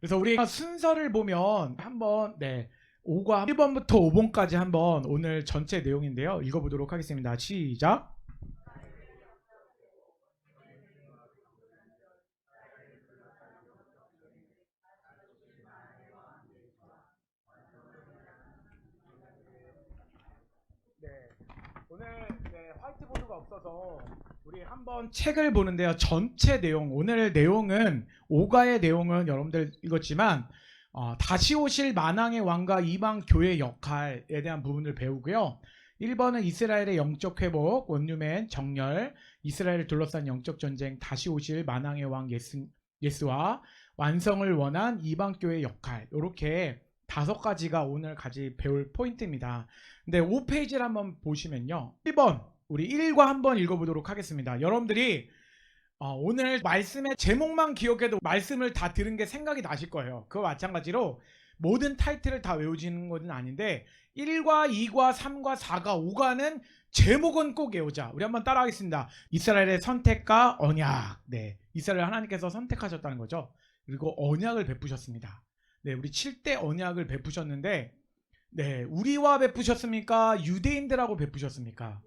그래서 우리 순서를 보면 한번 5과 1번부터 5번까지 한번 오늘 전체 내용인데요. 읽어보도록 하겠습니다. 시작. 네, 오늘 화이트보드가 없어서 우리 한번 책을 보는데요. 전체 내용, 오늘 내용은 5가의 내용은 여러분들 읽었지만 다시 오실 만왕의 왕과 이방 교회 역할에 대한 부분을 배우고요. 1번은 이스라엘의 영적 회복, 원룸의 정렬, 이스라엘을 둘러싼 영적 전쟁, 다시 오실 만왕의 왕 예수와 완성을 원한 이방 교회 역할, 이렇게 5가지가 오늘 같이 배울 포인트입니다. 근데 5페이지를 한번 보시면요. 1번, 우리 1과 한번 읽어보도록 하겠습니다. 여러분들이 오늘 말씀의 제목만 기억해도 말씀을 다 들은 게 생각이 나실 거예요. 그와 마찬가지로 모든 타이틀을 다 외우지는 것은 아닌데 1과 2과 3과 4과 5과는 제목은 꼭 외우자. 우리 한번 따라하겠습니다. 이스라엘의 선택과 언약. 네, 이스라엘 하나님께서 선택하셨다는 거죠. 그리고 언약을 베푸셨습니다. 네, 우리 7대 언약을 베푸셨는데 우리와 베푸셨습니까? 유대인들하고 베푸셨습니까?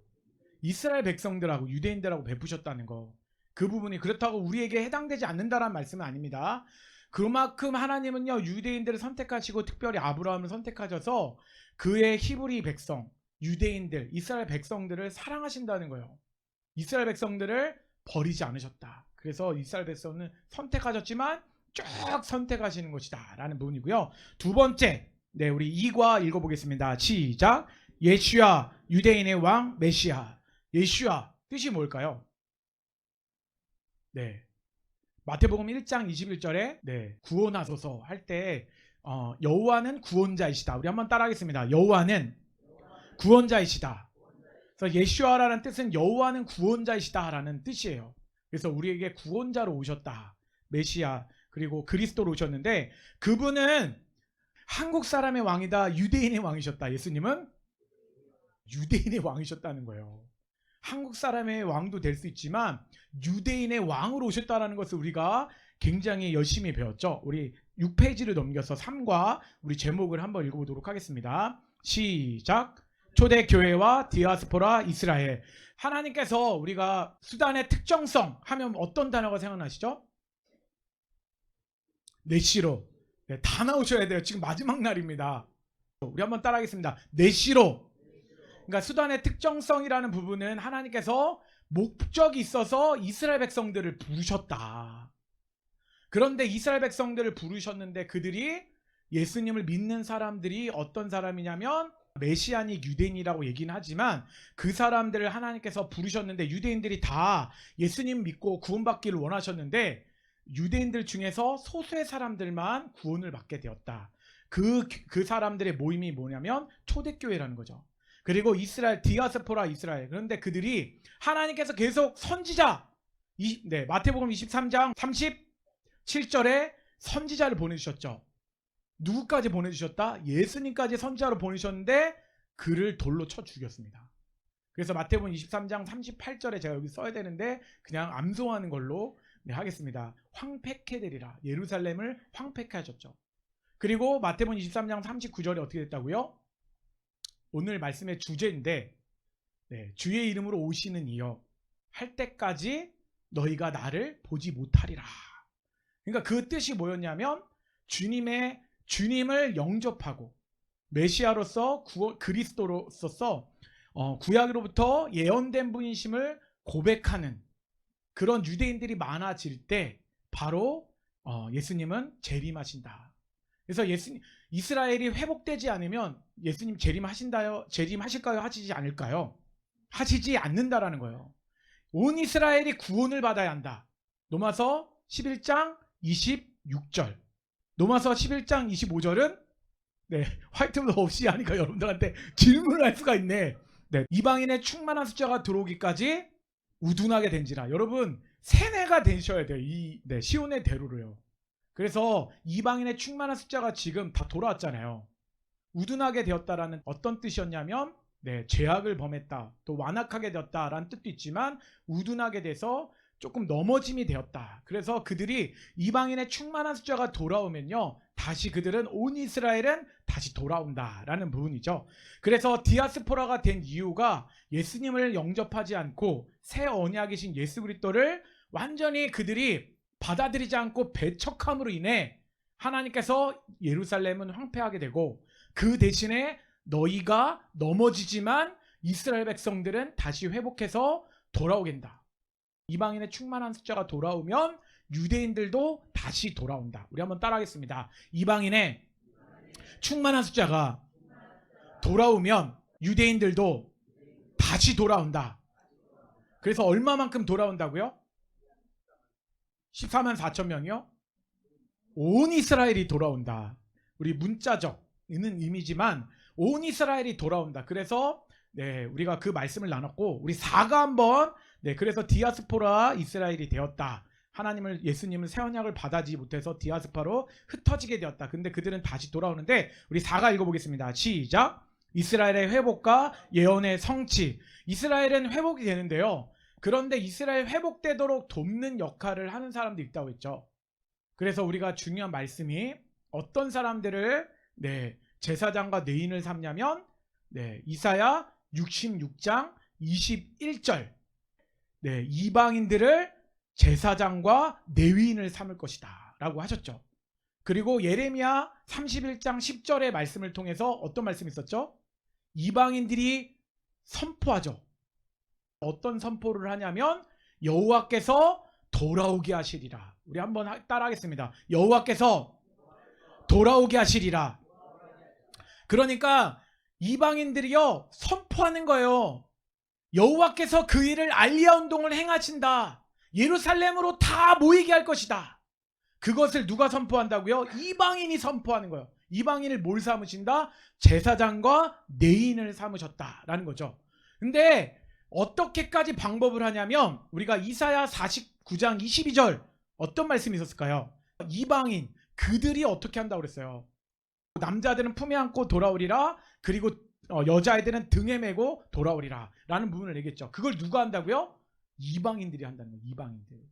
이스라엘 백성들하고 유대인들하고 베푸셨다는 거. 그 부분이 그렇다고 우리에게 해당되지 않는다라는 말씀은 아닙니다. 그만큼 하나님은요, 유대인들을 선택하시고 특별히 아브라함을 선택하셔서 그의 히브리 백성, 유대인들, 이스라엘 백성들을 사랑하신다는 거예요. 이스라엘 백성들을 버리지 않으셨다. 그래서 이스라엘 백성은 선택하셨지만 쭉 선택하시는 것이다 라는 부분이고요. 두 번째, 우리 2과 읽어보겠습니다. 시작. 예슈야, 유대인의 왕 메시아. 예슈야 뜻이 뭘까요? 마태복음 1장 21절에 구원하소서 할 때 여호와는 구원자이시다. 우리 한번 따라하겠습니다. 여호와는 구원자이시다. 그래서 예슈아라는 뜻은 여호와는 구원자이시다라는 뜻이에요. 그래서 우리에게 구원자로 오셨다. 메시아, 그리고 그리스도로 오셨는데 그분은 한국 사람의 왕이다, 유대인의 왕이셨다. 예수님은 유대인의 왕이셨다는 거예요. 한국 사람의 왕도 될 수 있지만 유대인의 왕으로 오셨다는 것을 우리가 굉장히 열심히 배웠죠. 우리 6페이지를 넘겨서 3과 우리 제목을 한번 읽어보도록 하겠습니다. 시작. 초대교회와 디아스포라 이스라엘. 하나님께서 우리가 수단의 특정성 하면 어떤 단어가 생각나시죠? 내시로. 다 나오셔야 돼요. 지금 마지막 날입니다. 우리 한번 따라하겠습니다. 내시로. 그러니까 수단의 특정성이라는 부분은 하나님께서 목적이 있어서 이스라엘 백성들을 부르셨다. 그런데 이스라엘 백성들을 부르셨는데 그들이 예수님을 믿는 사람들이 어떤 사람이냐면 메시아닉 유대인이라고 얘기는 하지만 그 사람들을 하나님께서 부르셨는데 유대인들이 다 예수님 믿고 구원받기를 원하셨는데 유대인들 중에서 소수의 사람들만 구원을 받게 되었다. 그 사람들의 모임이 뭐냐면 초대교회라는 거죠. 그리고 이스라엘, 디아스포라 이스라엘. 그런데 그들이 하나님께서 계속 선지자, 마태복음 23장 37절에 선지자를 보내주셨죠. 누구까지 보내주셨다? 예수님까지 선지자로 보내셨는데 그를 돌로 쳐 죽였습니다. 그래서 마태복음 23장 38절에 제가 여기 써야 되는데 그냥 암송하는 걸로 하겠습니다. 황폐케되리라. 예루살렘을 황폐케 하셨죠. 그리고 마태복음 23장 39절에 어떻게 됐다고요? 오늘 말씀의 주제인데 주의 이름으로 오시는 이여 할 때까지 너희가 나를 보지 못하리라. 그러니까 그 뜻이 뭐였냐면 주님을 영접하고 메시아로서 그리스도로서 구약으로부터 예언된 분이심을 고백하는 그런 유대인들이 많아질 때 바로 예수님은 재림하신다. 그래서 이스라엘이 회복되지 않으면 예수님 재림하실까요? 하시지 않을까요? 하시지 않는다라는 거예요. 온 이스라엘이 구원을 받아야 한다. 로마서 11장 26절. 로마서 11장 25절은 화이트보드 없이 하니까 여러분들한테 질문을 할 수가 있네. 이방인의 충만한 숫자가 들어오기까지 우둔하게 된지라. 여러분 세뇌가 되셔야 돼요. 시온의 대로로요. 그래서 이방인의 충만한 숫자가 지금 다 돌아왔잖아요. 우둔하게 되었다라는 어떤 뜻이었냐면 죄악을 범했다, 또 완악하게 되었다라는 뜻도 있지만 우둔하게 돼서 조금 넘어짐이 되었다. 그래서 그들이 이방인의 충만한 숫자가 돌아오면요, 다시 그들은 온 이스라엘은 다시 돌아온다라는 부분이죠. 그래서 디아스포라가 된 이유가 예수님을 영접하지 않고 새 언약이신 예수 그리스도를 완전히 그들이 받아들이지 않고 배척함으로 인해 하나님께서 예루살렘은 황폐하게 되고, 그 대신에 너희가 넘어지지만 이스라엘 백성들은 다시 회복해서 돌아오겠다. 이방인의 충만한 숫자가 돌아오면 유대인들도 다시 돌아온다. 우리 한번 따라하겠습니다. 이방인의 충만한 숫자가 돌아오면 유대인들도 다시 돌아온다. 그래서 얼마만큼 돌아온다고요? 14만 4천 명이요? 온 이스라엘이 돌아온다. 우리 문자적 있는 의미지만 온 이스라엘이 돌아온다. 그래서 우리가 그 말씀을 나눴고, 우리 4가 한번 그래서 디아스포라 이스라엘이 되었다. 하나님을, 예수님을 새 언약을 받아지 못해서 디아스포라로 흩어지게 되었다. 근데 그들은 다시 돌아오는데, 우리 4가 읽어보겠습니다. 시작. 이스라엘의 회복과 예언의 성취. 이스라엘은 회복이 되는데요, 그런데 이스라엘 회복되도록 돕는 역할을 하는 사람도 있다고 했죠. 그래서 우리가 중요한 말씀이 어떤 사람들을 제사장과 레위인을 삼냐면 이사야 66장 21절 이방인들을 제사장과 레위인을 삼을 것이다 라고 하셨죠. 그리고 예레미야 31장 10절의 말씀을 통해서 어떤 말씀이 있었죠? 이방인들이 선포하죠. 어떤 선포를 하냐면 여호와께서 돌아오게 하시리라. 우리 한번 따라하겠습니다. 여호와께서 돌아오게 하시리라. 그러니까 이방인들이요, 선포하는 거예요. 여호와께서 그 일을 알리야 운동을 행하신다. 예루살렘으로 다 모이게 할 것이다. 그것을 누가 선포한다고요? 이방인이 선포하는 거예요. 이방인을 뭘 삼으신다? 제사장과 레위인을 삼으셨다라는 거죠. 근데 어떻게까지 방법을 하냐면, 우리가 이사야 49장 22절 어떤 말씀이 있었을까요? 이방인 그들이 어떻게 한다고 그랬어요? 남자들은 품에 안고 돌아오리라. 그리고 여자애들은 등에 메고 돌아오리라 라는 부분을 얘기했죠. 그걸 누가 한다고요? 이방인들이 한다는 거예요.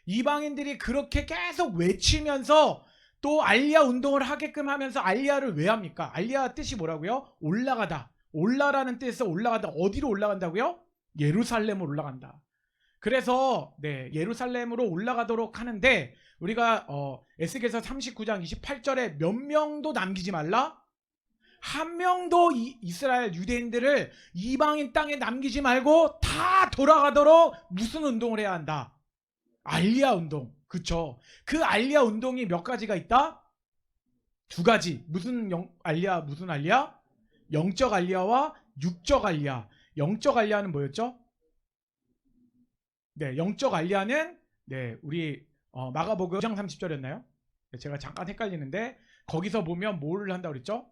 이방인들이 그렇게 계속 외치면서 또 알리야 운동을 하게끔 하면서, 알리야를 왜 합니까? 알리야 뜻이 뭐라고요? 올라가다. 올라라는 뜻에서 올라가다. 어디로 올라간다고요? 예루살렘으로 올라간다. 그래서 예루살렘으로 올라가도록 하는데, 우리가 에스겔서 39장 28절에 몇 명도 남기지 말라. 한 명도 이스라엘 유대인들을 이방인 땅에 남기지 말고 다 돌아가도록 무슨 운동을 해야 한다? 알리야 운동. 그쵸? 그 알리야 운동이 몇 가지가 있다? 두 가지. 무슨 알리야? 영적 알리야와 육적 알리야. 영적 알리야는 뭐였죠? 영적 알리야는 우리 마가복음 9장 30절이었나요? 제가 잠깐 헷갈리는데, 거기서 보면 뭐를 한다고 그랬죠?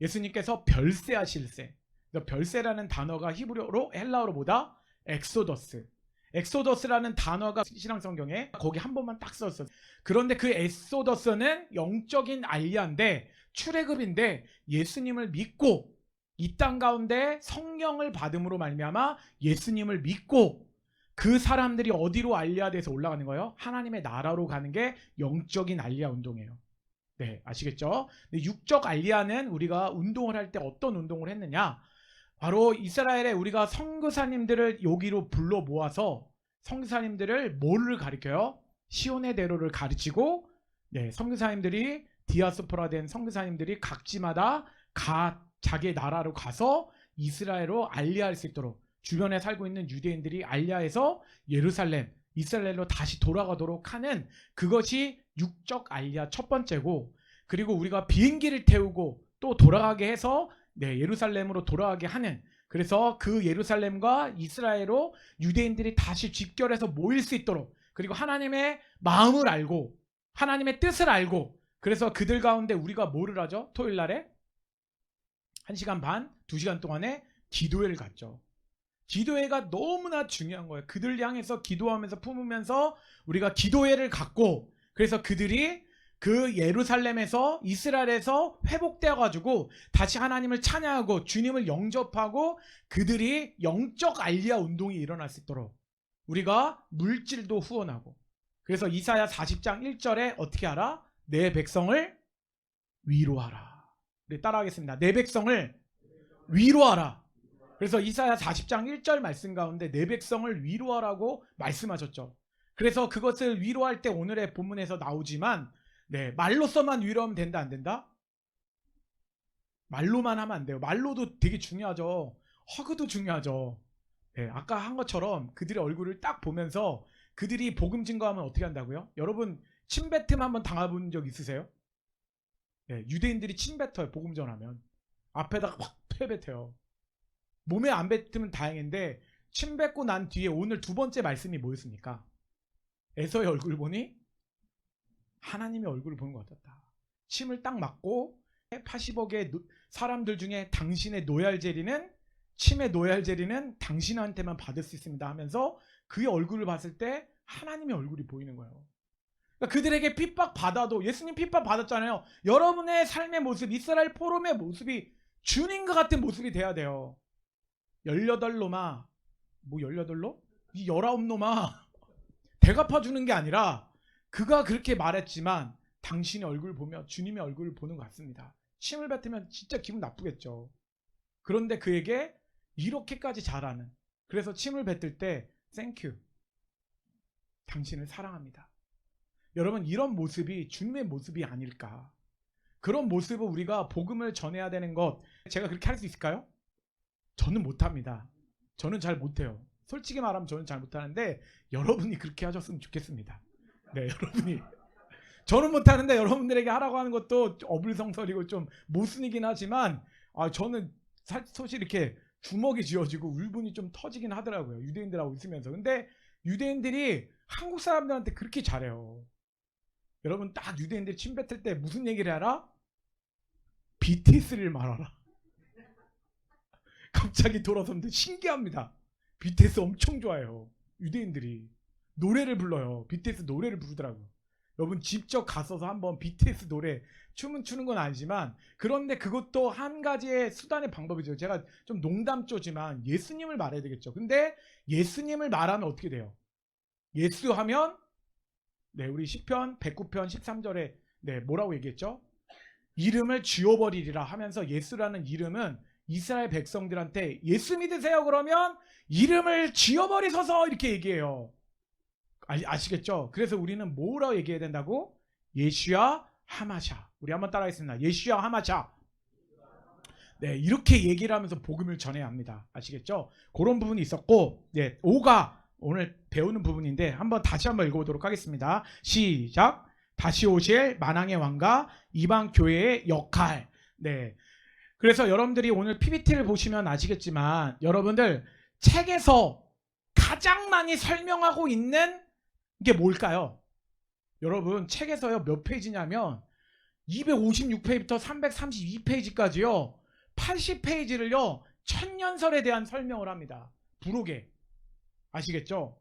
예수님께서 별세하실세. 별세라는 단어가 히브리어로, 헬라어로 뭐다? 엑소더스라는 단어가 신약 성경에 거기 한 번만 딱 썼어요. 그런데 그 엑소더스는 영적인 알리야인데, 출애굽인데, 예수님을 믿고 이 땅 가운데 성령을 받음으로 말미암아 예수님을 믿고 그 사람들이 어디로 알리야돼서 올라가는 거예요? 하나님의 나라로 가는 게 영적인 알리야 운동이에요. 아시겠죠? 육적 알리야는 우리가 운동을 할 때 어떤 운동을 했느냐? 바로 이스라엘에 우리가 선교사님들을 여기로 불러 모아서 선교사님들을 뭐를 가르쳐요? 시온의 대로를 가르치고, 선교사님들이 디아스포라 된 선교사님들이 각지마다 자기의 나라로 가서 이스라엘로 알리야할 수 있도록, 주변에 살고 있는 유대인들이 알리야해서 예루살렘, 이스라엘로 다시 돌아가도록 하는, 그것이 육적 알리야 첫 번째고, 그리고 우리가 비행기를 태우고 또 돌아가게 해서 예루살렘으로 돌아가게 하는, 그래서 그 예루살렘과 이스라엘로 유대인들이 다시 집결해서 모일 수 있도록, 그리고 하나님의 마음을 알고 하나님의 뜻을 알고, 그래서 그들 가운데 우리가 뭐를 하죠? 토요일 날에 1시간 반, 2시간 동안에 기도회를 갖죠. 기도회가 너무나 중요한 거예요. 그들 향해서 기도하면서 품으면서 우리가 기도회를 갖고, 그래서 그들이 그 예루살렘에서, 이스라엘에서 회복되어 가지고 다시 하나님을 찬양하고 주님을 영접하고 그들이 영적 알리야 운동이 일어날 수 있도록, 우리가 물질도 후원하고. 그래서 이사야 40장 1절에 어떻게 하라? 내 백성을 위로하라. 네, 따라하겠습니다. 내 백성을 위로하라. 그래서 이사야 40장 1절 말씀 가운데 내 백성을 위로하라고 말씀하셨죠. 그래서 그것을 위로할 때 오늘의 본문에서 나오지만 말로서만 위로하면 된다 안 된다? 말로만 하면 안 돼요. 말로도 되게 중요하죠. 허그도 중요하죠. 아까 한 것처럼 그들의 얼굴을 딱 보면서 그들이 복음 증거하면 어떻게 한다고요? 여러분 침뱉음 한번 당해본 적 있으세요? 유대인들이 침뱉어요. 복음 전하면 앞에다가 확 패뱉어요. 몸에 안 뱉으면 다행인데 침 뱉고 난 뒤에 오늘 두 번째 말씀이 뭐였습니까? 에서의 얼굴 보니 하나님의 얼굴을 보는 것 같았다. 침을 딱 맞고 80억의 사람들 중에 당신의 노얄제리는 침의 노얄제리는 당신한테만 받을 수 있습니다 하면서 그의 얼굴을 봤을 때 하나님의 얼굴이 보이는 거예요. 그러니까 그들에게 핍박받아도 예수님 핍박받았잖아요. 여러분의 삶의 모습, 이스라엘 포럼의 모습이 주님과 같은 모습이 돼야 돼요. 18놈아 뭐 18놈? 이 19놈아 대갚아주는 게 아니라 그가 그렇게 말했지만 당신의 얼굴을 보며 주님의 얼굴을 보는 것 같습니다. 침을 뱉으면 진짜 기분 나쁘겠죠. 그런데 그에게 이렇게까지 잘하는, 그래서 침을 뱉을 때 땡큐 당신을 사랑합니다. 여러분 이런 모습이 주님의 모습이 아닐까. 그런 모습을 우리가 복음을 전해야 되는 것, 제가 그렇게 할 수 있을까요? 저는 못합니다. 저는 잘 못해요. 솔직히 말하면 저는 잘 못하는데 여러분이 그렇게 하셨으면 좋겠습니다. 여러분이. 저는 못하는데 여러분들에게 하라고 하는 것도 어불성설이고 좀 모순이긴 하지만 저는 사실 이렇게 주먹이 쥐어지고 울분이 좀 터지긴 하더라고요. 유대인들하고 있으면서. 근데 유대인들이 한국 사람들한테 그렇게 잘해요. 여러분 딱 유대인들이 침 뱉을 때 무슨 얘기를 하라? BTS를 말하라. 갑자기 돌아섰는데 신기합니다. BTS 엄청 좋아해요. 유대인들이 노래를 불러요. BTS 노래를 부르더라고요. 여러분 직접 가서서 한번 BTS 노래 춤은 추는 건 아니지만, 그런데 그것도 한 가지의 수단의 방법이죠. 제가 좀 농담조지만 예수님을 말해야 되겠죠. 근데 예수님을 말하면 어떻게 돼요? 예수 하면 우리 시편 109편 13절에 뭐라고 얘기했죠? 이름을 지워버리리라 하면서 예수라는 이름은 이스라엘 백성들한테 예수 믿으세요 그러면 이름을 지워버리소서 이렇게 얘기해요. 아시겠죠? 그래서 우리는 뭐라고 얘기해야 된다고? 예슈야 하마샤. 우리 한번 따라하겠습니다. 예슈야 하마샤. 이렇게 얘기를 하면서 복음을 전해야 합니다. 아시겠죠? 그런 부분이 있었고, 5가 오늘 배우는 부분인데 다시 한번 읽어보도록 하겠습니다. 시작. 다시 오실 만왕의 왕과 이방 교회의 역할. 그래서 여러분들이 오늘 PPT를 보시면 아시겠지만 여러분들 책에서 가장 많이 설명하고 있는 게 뭘까요? 여러분 책에서요 몇 페이지냐면 256페이지부터 332페이지까지요 80페이지를요 천년설에 대한 설명을 합니다. 부록에. 아시겠죠?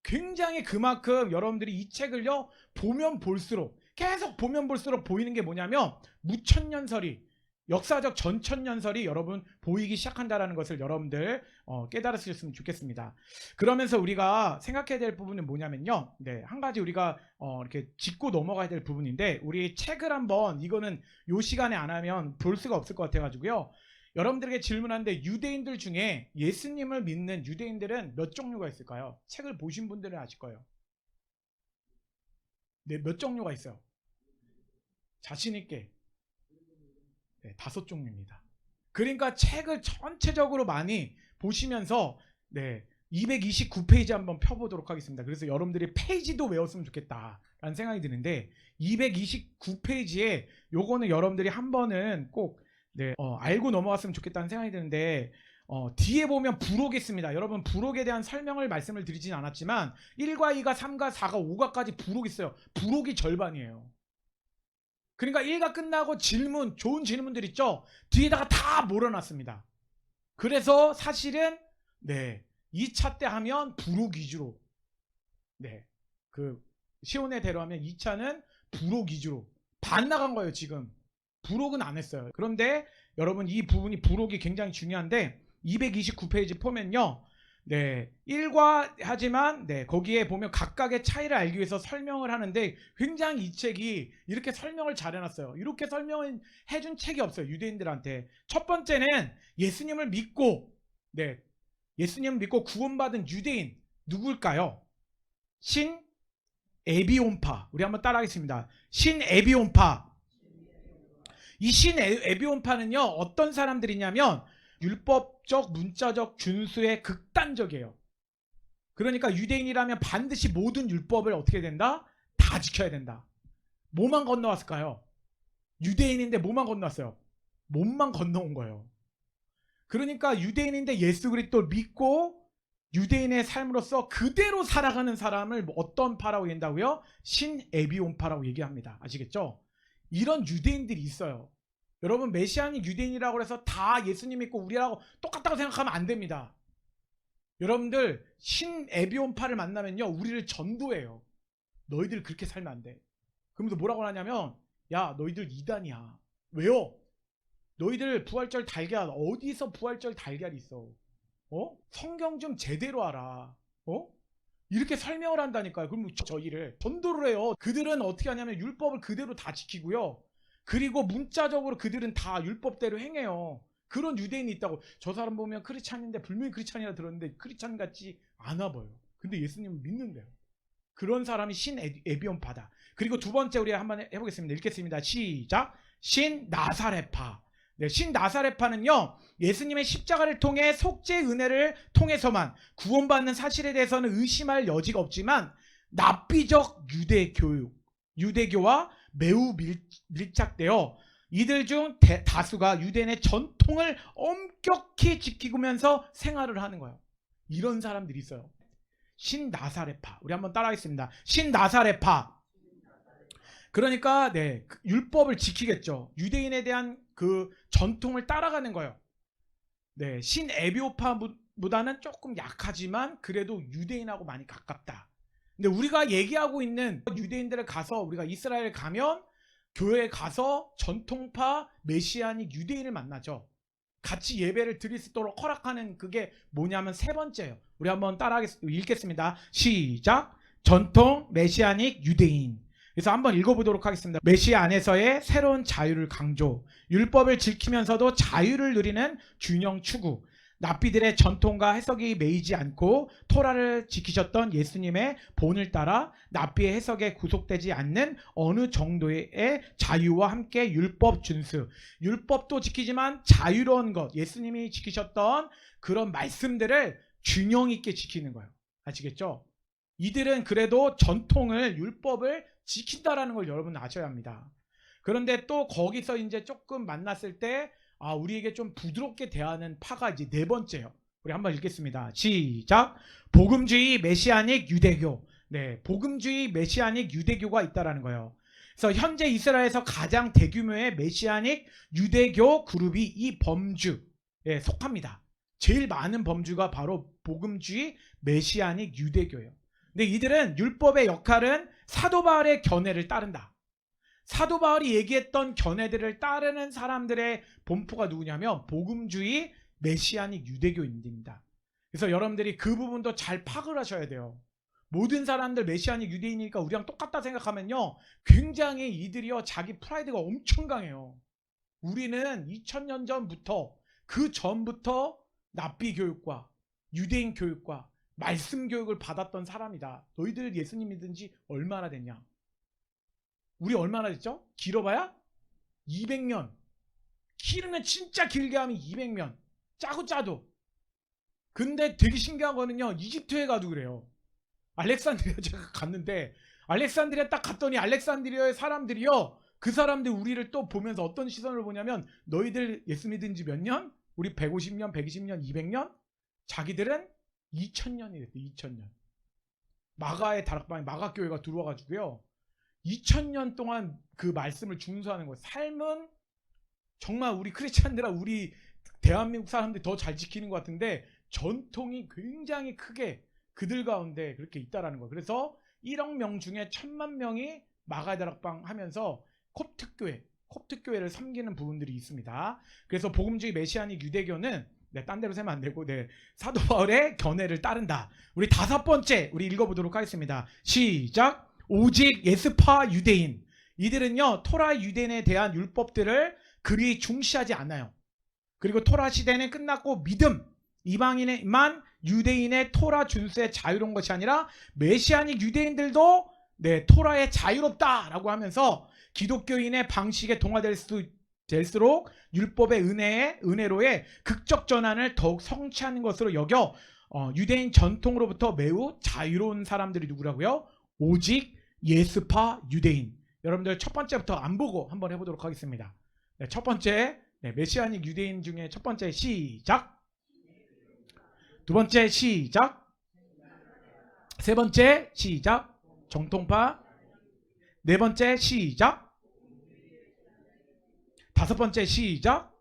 굉장히 그만큼 여러분들이 이 책을요 보면 볼수록, 계속 보면 볼수록 보이는 게 뭐냐면 무천년설이, 역사적 전천년설이 여러분 보이기 시작한다는 것을 여러분들 깨달으셨으면 좋겠습니다. 그러면서 우리가 생각해야 될 부분은 뭐냐면요, 한 가지 우리가 이렇게 짚고 넘어가야 될 부분인데, 우리 책을 한번, 이거는 요 시간에 안 하면 볼 수가 없을 것 같아가지고요, 여러분들에게 질문하는데 유대인들 중에 예수님을 믿는 유대인들은 몇 종류가 있을까요? 책을 보신 분들은 아실 거예요. 몇 종류가 있어요? 자신 있게 5종류입니다. 그러니까 책을 전체적으로 많이 보시면서 229페이지 한번 펴보도록 하겠습니다. 그래서 여러분들이 페이지도 외웠으면 좋겠다라는 생각이 드는데, 229페이지에 요거는 여러분들이 한 번은 꼭 알고 넘어갔으면 좋겠다는 생각이 드는데, 뒤에 보면 부록이 있습니다. 여러분 부록에 대한 설명을 말씀을 드리진 않았지만 1과 2가 3과 4가 5가까지 부록이 있어요. 부록이 절반이에요. 그러니까 1가 끝나고 질문, 좋은 질문들 있죠? 뒤에다가 다 몰아놨습니다. 그래서 사실은 2차 때 하면 부록 위주로, 그 시온의 대로 하면 2차는 부록 위주로 반 나간 거예요. 지금 부록은 안 했어요. 그런데 여러분 이 부분이 부록이 굉장히 중요한데 229페이지 보면요, 네, 일과하지만 네, 거기에 보면 각각의 차이를 알기 위해서 설명을 하는데 굉장히 이 책이 이렇게 설명을 잘 해놨어요. 이렇게 설명을 해준 책이 없어요. 유대인들한테. 첫 번째는 예수님을 믿고 네, 예수님을 믿고 구원받은 유대인 누굴까요? 신 에비온파. 우리 한번 따라하겠습니다. 신 에비온파. 이 신 에비온파는요 어떤 사람들이냐면 율법적 문자적 준수에 극단적이에요. 그러니까 유대인이라면 반드시 모든 율법을 어떻게 된다? 다 지켜야 된다. 뭐만 건너왔을까요? 유대인인데 뭐만 건너왔어요? 몸만 건너온 거예요. 그러니까 유대인인데 예수 그리스도를 믿고 유대인의 삶으로서 그대로 살아가는 사람을 어떤 파라고 얘기한다고요? 신 에비온파라고 얘기합니다. 아시겠죠? 이런 유대인들이 있어요. 여러분 메시아닉 유대인이라고 해서 다 예수님 믿고 우리라고 똑같다고 생각하면 안 됩니다. 여러분들 신 에비온파를 만나면요 우리를 전도해요. 너희들 그렇게 살면 안 돼. 그러면서 뭐라고 하냐면 야 너희들 이단이야. 왜요? 너희들 부활절 달걀 어디서 부활절 달걀이 있어? 성경 좀 제대로 알아. 이렇게 설명을 한다니까요. 그럼 저희를 전도를 해요. 그들은 어떻게 하냐면 율법을 그대로 다 지키고요. 그리고 문자적으로 그들은 다 율법대로 행해요. 그런 유대인이 있다고. 저 사람 보면 크리스찬인데 분명히 크리스찬이라 들었는데 크리스찬 같지 않아 보여. 근데 예수님을 믿는데요. 그런 사람이 신 에비온파다. 그리고 두 번째 우리 한번 해보겠습니다. 읽겠습니다. 시작. 신 나사렛파. 네, 신 나사렛파는요 예수님의 십자가를 통해 속죄의 은혜를 통해서만 구원받는 사실에 대해서는 의심할 여지가 없지만 납비적 유대교와 매우 밀착되어 이들 중 다수가 유대인의 전통을 엄격히 지키면서 생활을 하는 거예요. 이런 사람들이 있어요. 신 나사렛파. 우리 한번 따라하겠습니다. 신 나사렛파. 그러니까 네, 율법을 지키겠죠. 유대인에 대한 그 전통을 따라가는 거예요. 네, 신 에비오파보다는 조금 약하지만 그래도 유대인하고 많이 가깝다. 근데 우리가 얘기하고 있는 유대인들을 가서 우리가 이스라엘 가면 교회에 가서 전통파 메시아닉 유대인을 만나죠. 같이 예배를 드릴 수 있도록 허락하는 그게 뭐냐면 세 번째예요. 우리 한번 읽겠습니다. 시작. 전통 메시아닉 유대인. 그래서 한번 읽어보도록 하겠습니다. 메시아 안에서의 새로운 자유를 강조, 율법을 지키면서도 자유를 누리는 균형 추구, 납비들의 전통과 해석이 매이지 않고 토라를 지키셨던 예수님의 본을 따라 납비의 해석에 구속되지 않는 어느 정도의 자유와 함께 율법 준수, 율법도 지키지만 자유로운 것, 예수님이 지키셨던 그런 말씀들을 균형 있게 지키는 거예요. 아시겠죠? 이들은 그래도 전통을 율법을 지킨다라는 걸 여러분 아셔야 합니다. 그런데 또 거기서 이제 조금 만났을 때 우리에게 좀 부드럽게 대하는 파가 이제 네 번째요. 우리 한번 읽겠습니다. 시작. 복음주의 메시아닉 유대교. 네, 복음주의 메시아닉 유대교가 있다라는 거예요. 그래서 현재 이스라엘에서 가장 대규모의 메시아닉 유대교 그룹이 이 범주에 속합니다. 제일 많은 범주가 바로 복음주의 메시아닉 유대교예요. 근데 이들은 율법의 역할은 사도 바울의 견해를 따른다. 사도 바울이 얘기했던 견해들을 따르는 사람들의 본포가 누구냐면 복음주의 메시아닉 유대교인들입니다. 그래서 여러분들이 그 부분도 잘 파악을 하셔야 돼요. 모든 사람들 메시아닉 유대인이니까 우리랑 똑같다 생각하면요 굉장히 이들이요 자기 프라이드가 엄청 강해요. 우리는 2000년 전부터 그 전부터 납비 교육과 유대인 교육과 말씀 교육을 받았던 사람이다. 너희들 예수님 믿은 지 얼마나 됐냐? 우리 얼마나 됐죠? 길어봐야 200년. 길으면 진짜 길게 하면 200년. 짜도. 근데 되게 신기한 거는요. 이집트에 가도 그래요. 알렉산드리아 제가 갔는데 알렉산드리아 딱 갔더니 알렉산드리아의 사람들이요. 그 사람들 우리를 또 보면서 어떤 시선을 보냐면 너희들 예수 믿은 지 몇 년? 우리 150년, 120년, 200년? 자기들은 2000년이 됐대. 2000년. 마가의 다락방에 마가교회가 들어와가지고요. 2000년 동안 그 말씀을 준수하는 거예요. 삶은 정말 우리 크리스찬들아 우리 대한민국 사람들이 더 잘 지키는 것 같은데 전통이 굉장히 크게 그들 가운데 그렇게 있다라는 거예요. 그래서 1억 명 중에 1000만 명이 마가의 다락방 하면서 콥트교회를 섬기는 부분들이 있습니다. 그래서 복음주의 메시아닉 유대교는 네, 딴 데로 세면 안 되고, 네, 사도 바울의 견해를 따른다. 우리 5번째 우리 읽어보도록 하겠습니다. 시작. 오직 예스파 유대인. 이들은요 토라 유대인에 대한 율법들을 그리 중시하지 않아요. 그리고 토라 시대는 끝났고 믿음 이방인만 유대인의 토라 준수에 자유로운 것이 아니라 메시아닉 유대인들도 네, 토라에 자유롭다라고 하면서 기독교인의 방식에 동화될수록 율법의 은혜로의 극적 전환을 더욱 성취하는 것으로 여겨 유대인 전통으로부터 매우 자유로운 사람들이 누구라고요? 오직 예스파 유대인. 여러분들 첫 번째부터 안 보고 한번 해보도록 하겠습니다. 네, 첫 번째 네, 메시아닉 유대인 중에 첫 번째 시작. 두 번째 시작. 세 번째 시작. 정통파. 네 번째 시작. 다섯 번째 시작.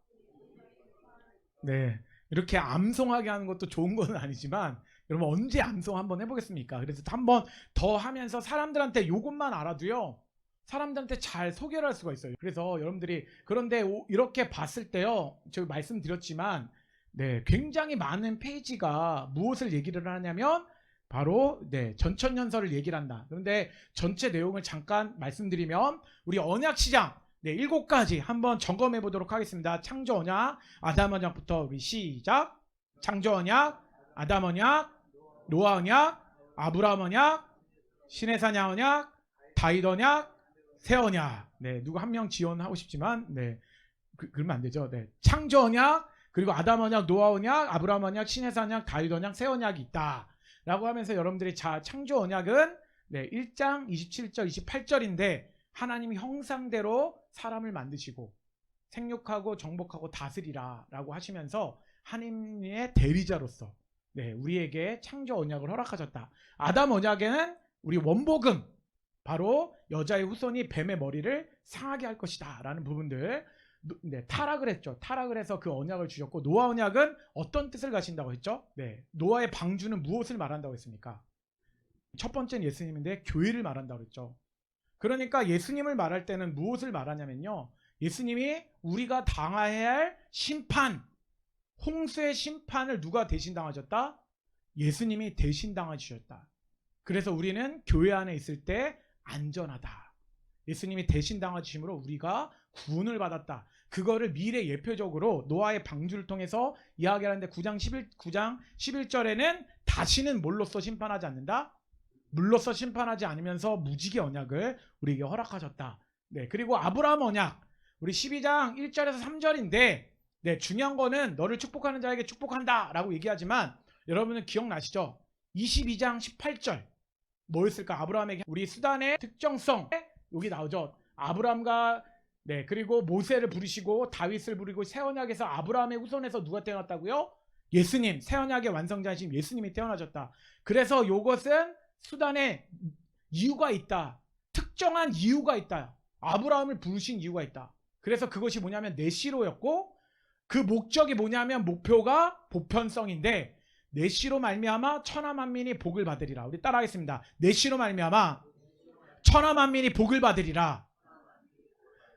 네, 이렇게 암송하게 하는 것도 좋은 건 아니지만 여러분 언제 암송 한번 해보겠습니까? 그래서 한번 더 하면서 사람들한테 이것만 알아도요 사람들한테 잘 소개를 할 수가 있어요. 그래서 여러분들이 그런데 이렇게 봤을 때요 제가 말씀드렸지만 네, 굉장히 많은 페이지가 무엇을 얘기를 하냐면 바로 네, 전천년설을 얘기를 한다. 그런데 전체 내용을 잠깐 말씀드리면 우리 언약시장 네, 7가지 한번 점검해 보도록 하겠습니다. 창조 언약, 아담 언약부터 우리 시작. 창조 언약, 아담 언약, 노아 언약, 아브라함 언약, 신의 사냥 언약, 다윗 언약, 새 언약. 네, 누구 한 명 지원하고 싶지만 네, 그러면 안 되죠. 네, 창조 언약, 그리고 아담 언약, 노아 언약, 아브라함 언약, 신의 사냥, 다윗 언약, 새 언약이 있다라고 하면서 여러분들이 창조 언약은 네, 1장 27절, 28절인데 하나님이 형상대로 사람을 만드시고 생육하고 정복하고 다스리라 라고 하시면서 하나님의 대리자로서 네, 우리에게 창조 언약을 허락하셨다. 아담 언약에는 우리 원복음 바로 여자의 후손이 뱀의 머리를 상하게 할 것이다 라는 부분들 네, 타락을 했죠. 타락을 해서 그 언약을 주셨고 노아 언약은 어떤 뜻을 가신다고 했죠? 네, 노아의 방주는 무엇을 말한다고 했습니까? 첫 번째는 예수님인데 교회를 말한다고 했죠. 그러니까 예수님을 말할 때는 무엇을 말하냐면요 예수님이 우리가 당해야 할 심판 홍수의 심판을 누가 대신 당하셨다? 예수님이 대신 당하셨다. 그래서 우리는 교회 안에 있을 때 안전하다. 예수님이 대신 당하심으로 우리가 구원을 받았다. 그거를 미래 예표적으로 노아의 방주를 통해서 이야기하는데 9장 11절에는 다시는 뭘로써 심판하지 않는다? 물로써 심판하지 않으면서 무지개 언약을 우리에게 허락하셨다. 네, 그리고 아브라함 언약 우리 12장 1절에서 3절인데 네, 중요한 거는 너를 축복하는 자에게 축복한다 라고 얘기하지만 여러분은 기억나시죠? 22장 18절 뭐였을까? 아브라함에게 우리 수단의 특정성 여기 나오죠. 아브라함과 네, 그리고 모세를 부르시고 다윗을 부르고 새 언약에서 아브라함의 후손에서 누가 태어났다고요? 예수님, 새 언약의 완성자이신 예수님이 태어나셨다. 그래서 이것은 수단에 이유가 있다. 특정한 이유가 있다. 아브라함을 부르신 이유가 있다. 그래서 그것이 뭐냐면 내시로였고 그 목적이 뭐냐면 목표가 보편성인데 내시로 말미암아 천하 만민이 복을 받으리라. 우리 따라하겠습니다. 내시로 말미암아 천하 만민이 복을 받으리라.